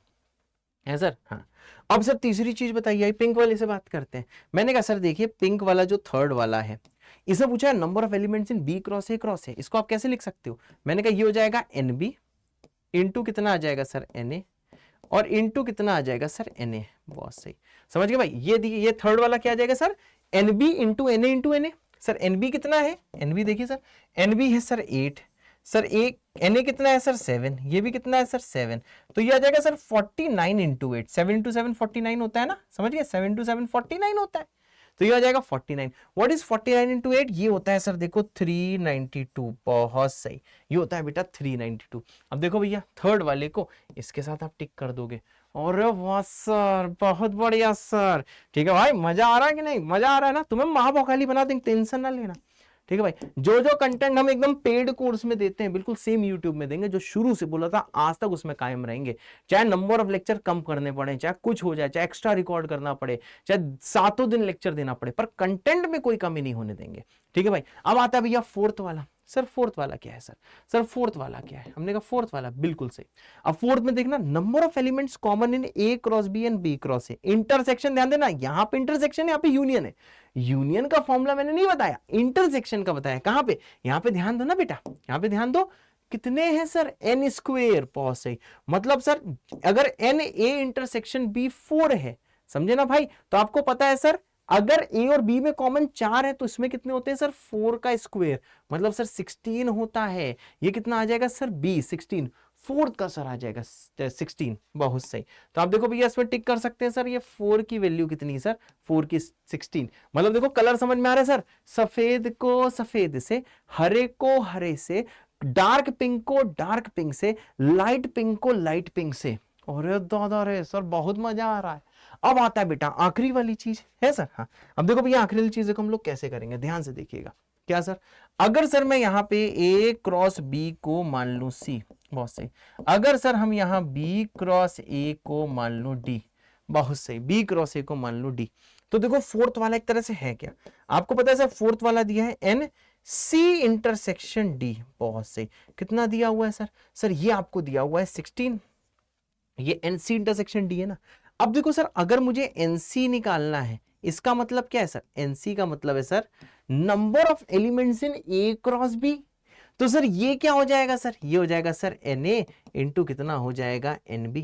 है सर। हाँ अब सर तीसरी चीज बताइए, पिंक वाले से बात करते हैं। मैंने कहा सर देखिए पिंक वाला जो थर्ड वाला है, इसमें पूछा है number of elements in B cross A, इसको आप कैसे लिख सकते हो, मैंने कहा ये हो जाएगा NB इंटू कितना आ जाएगा सर Na, और इंटू कितना आ जाएगा सर Na, बहुत सही, समझ गए भाई। ये थर्ड वाला क्या आ जाएगा sir, NB into Na, sir NB कितना है, NB देखिए सर, NB है सर 8, सर एक Na कितना है सर 7, ये भी कितना है सर 7, तो ये आ जाएगा सर 49 इंटू 8, 7 इंटू 7 49 होता है ना, समझ गए, 7 इंटू 7 49 होता है। तो ये आ जाएगा 49। What is 49 into 8? ये होता है सर देखो 392। बहुत सही, ये होता है बेटा 392। अब देखो भैया थर्ड वाले को इसके साथ आप टिक कर दोगे। और वाह सर, बहुत बढ़िया सर। ठीक है भाई, मजा आ रहा है कि नहीं? मजा आ रहा है ना? तुम्हें महाभोकाली बना देंगे, टेंशन ना लेना। ठीक है भाई, जो जो कंटेंट हम एकदम पेड कोर्स में देते हैं बिल्कुल सेम यूट्यूब में देंगे, जो शुरू से बोला था आज तक उसमें कायम रहेंगे। चाहे नंबर ऑफ लेक्चर कम करने पड़े, चाहे कुछ हो जाए, चाहे एक्स्ट्रा रिकॉर्ड करना पड़े, चाहे 7 दिन लेक्चर देना पड़े, पर कंटेंट में कोई कमी नहीं होने देंगे। ठीक है भाई, अब आता है भैया फोर्थ वाला। सर फोर्थ वाला क्या है? सर फोर्थ वाला क्या है? हमने कहा फोर्थ वाला, बिल्कुल सही। अब फोर्थ में देखना, number of elements common in A cross B and B cross A. Intersection ध्यान देना, यहां पे इंटरसेक्शन है, यहाँ पे यूनियन है। यूनियन का फॉर्मूला मैंने नहीं बताया, इंटरसेक्शन का बताया। कहां पे? यहां पे ध्यान दो ना बेटा, यहां पे ध्यान दो। कितने हैं सर? n square. बहुत सही। मतलब सर अगर n a इंटरसेक्शन b 4 है, समझे ना भाई, तो आपको पता है सर अगर a और b में कॉमन 4 है तो इसमें कितने होते हैं सर? 4 का स्क्वायर, मतलब सर 16 होता है। ये कितना आ जाएगा सर? b 16। फोर्थ का सर आ जाएगा 16। बहुत सही। तो आप देखो भैया इसमें टिक कर सकते हैं सर, ये 4 की वैल्यू कितनी है सर? 4 की 16। मतलब देखो कलर समझ में आ रहा है सर, सफेद को सफेद से, हरे को हरे से, डार्क पिंक को डार्क पिंक से, लाइट पिंक को लाइट पिंक से। अरे दादा रे सर, बहुत मजा आ रहा है। अब आता है बेटा आखिरी वाली चीज है सर। हाँ, अब देखो भैया आखिरी वाली चीज को हम लोग कैसे करेंगे, ध्यान से देखिएगा। क्या सर? अगर सर मैं यहां पे a क्रॉस b को मान लूं c। बहुत सही। अगर सर हम यहां b क्रॉस a को मान लूं d। बहुत सही, b क्रॉस a को मान लूं d। तो देखो फोर्थ वाला एक तरह से है क्या? आपको पता है सर फोर्थ वाला दिया है n c इंटरसेक्शन d। बहुत सही। कितना दिया हुआ है सर? सर ये आपको दिया हुआ है 16। ये n c इंटरसेक्शन d है ना। अब देखो सर अगर मुझे NC निकालना है, इसका मतलब क्या है सर? NC का मतलब है sir number of elements in A cross B। तो सर ये क्या हो जाएगा सर? ये हो जाएगा सर NA इंटू कितना हो जाएगा? NB।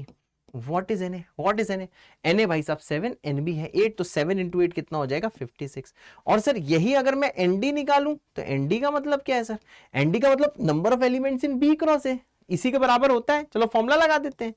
What is NA? What is NA? NA भाई साहब 7, NB है 8, तो 7 इंटू 8 कितना हो जाएगा? 56। और सर यही अगर मैं ND निकालूं तो ND का मतलब क्या है सर? ND का मतलब number of elements in B cross है, इसी के बराबर होता है। चलो फॉर्मूला लगा देते हैं,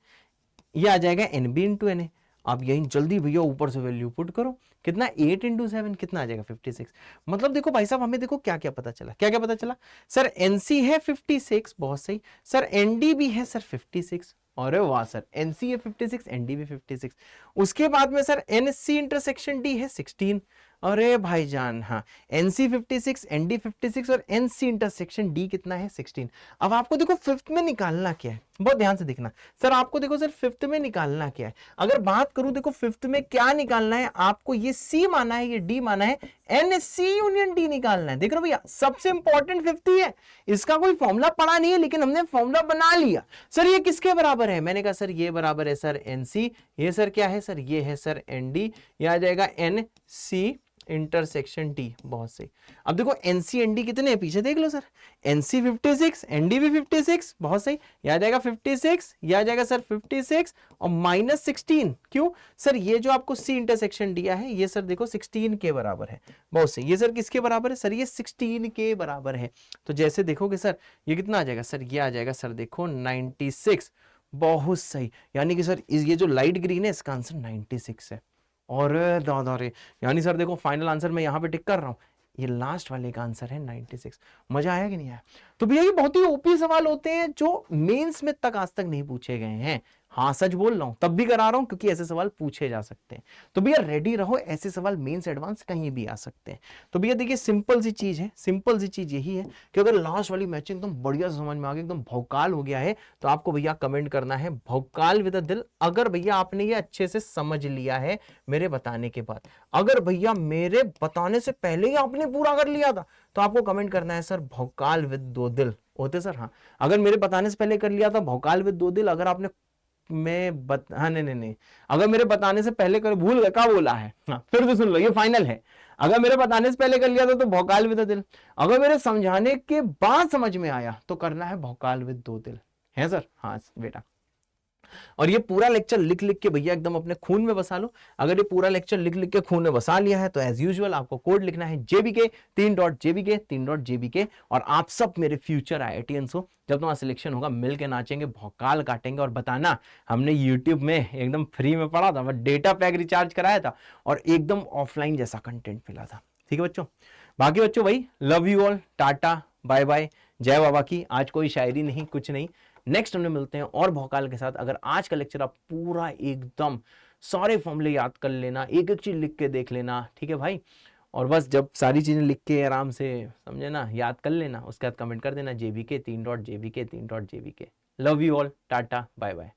ये आ जाएगा NB इंटू NA। आप यही जल्दी भैया ऊपर से वैल्यू पुट करो, कितना? 8 इंटू 7 कितना आ जाएगा? 56। मतलब देखो भाई साहब हमें देखो क्या क्या पता चला, क्या क्या पता चला सर? NC है 56। बहुत सही सर। ND भी है सर 56। और वाह सर, NC है 56, ND भी 56। उसके बाद में सर NC इंटरसेक्शन D है 16। अरे भाईजान हाँ, NC 56, ND 56 और NC इंटरसेक्शन D कितना है? 16। अब आपको देखो फिफ्थ में निकालना क्या है, बहुत ध्यान से देखना सर। आपको देखो सर फिफ्थ में निकालना क्या है, अगर बात करूं देखो फिफ्थ में क्या निकालना है आपको, ये C माना है, ये D माना है, NC यूनियन D निकालना है। देख रहे हो भैया, सबसे इंपॉर्टेंट फिफ्थ ही है, इसका कोई फॉर्मूला पढ़ा नहीं है लेकिन हमने फॉर्मूला बना लिया। सर ये किसके बराबर है? मैंने कहा सर ये बराबर है सर NC, ये सर क्या है सर? ये है सर ND, ये आ जाएगा NC इंटरसेक्शन D। बहुत सही। अब देखो NC ND कितने हैं पीछे देख लो सर, NC 56, ND भी 56। बहुत सही, यह आ जाएगा 56, यह आ जाएगा सर 56 और माइनस 16। क्यों सर? ये जो आपको C इंटरसेक्शन दिया है ये सर देखो 16 के बराबर है। बहुत सही। ये सर किसके बराबर है सर? ये 16 के बराबर है। तो जैसे देखोगे सर ये कितना आ जाएगा सर? ये आ जाएगा सर देखो 96। बहुत सही, यानी कि सर ये जो लाइट ग्रीन है इसका आंसर 96 है। और दादा रे, यानी सर देखो फाइनल आंसर मैं यहां पे टिक कर रहा हूं, ये लास्ट वाले का आंसर है 96। मजा आया कि नहीं आया? तो भैया ये बहुत ही ओपी सवाल होते हैं जो मेंस में तक आज तक नहीं पूछे गए हैं। हाँ सच बोल रहा हूं, तब भी करा रहा हूं क्योंकि ऐसे सवाल पूछे जा सकते हैं। तो भैया रेडी रहो, ऐसे सवाल मेंस एडवांस कहीं भी आ सकते हैं। तो भैया देखिए सिंपल सी चीज है, सिंपल सी चीज यही है कि अगर लास्ट वाली मैचिंग एकदम बढ़िया समझ में आ गई, एकदम भौकाल हो गया है, तो आपको भैया कमेंट करना है भौकाल विद अ दिल। अगर भैया आपने ये अच्छे से समझ लिया है मेरे बताने के बाद, अगर भैया मेरे बताने से पहले ही आपने पूरा कर लिया था, तो आपको कमेंट करना है सर भौकाल विद 2 दिल होते सर। हाँ, अगर मेरे बताने से पहले कर लिया था भौकाल विद 2 दिल, अगर आपने हाँ नहीं, अगर मेरे बताने से पहले कर भूल गए क्या बोला है, हाँ फिर तो सुन लो, ये फाइनल है। अगर मेरे बताने से पहले कर लिया था तो भौकाल विद 2 दिल, अगर मेरे समझाने के बाद समझ में आया तो करना है भौकाल विद 2 दिल, है सर? हाँ बेटा। और ये पूरा लेक्चर लिख लिख के भैया एकदम अपने खून में बसा लो। अगर ये पूरा लेक्चर लिख लिख के खून में बसा लिया है तो एज यूजुअल आपको कोड लिखना है JBK 3.JBK और आप सब मेरे फ्यूचर IITians हो। जब तुम्हारा सिलेक्शन होगा मिलके नाचेंगे, भौकाल काटेंगे और बताना हमने यूट्यूब में एकदम फ्री में पढ़ा था, मैं डेटा पैक रिचार्ज कराया था और एकदम ऑफलाइन जैसा कंटेंट मिला था। ठीक है बच्चों, बाकी बच्चों भाई love you all, tata bye bye, जय बाबा की। आज कोई शायरी नहीं, कुछ नहीं, नेक्स्ट हमने मिलते हैं और भौकाल के साथ। अगर आज का लेक्चर आप पूरा एकदम सारे फॉर्मूले याद कर लेना, एक एक चीज लिख के देख लेना, ठीक है भाई। और बस जब सारी चीजें लिख के आराम से समझे ना याद कर लेना, उसके बाद कमेंट कर देना JBK 3.JBK 3.JBK। Love you all, tata bye bye.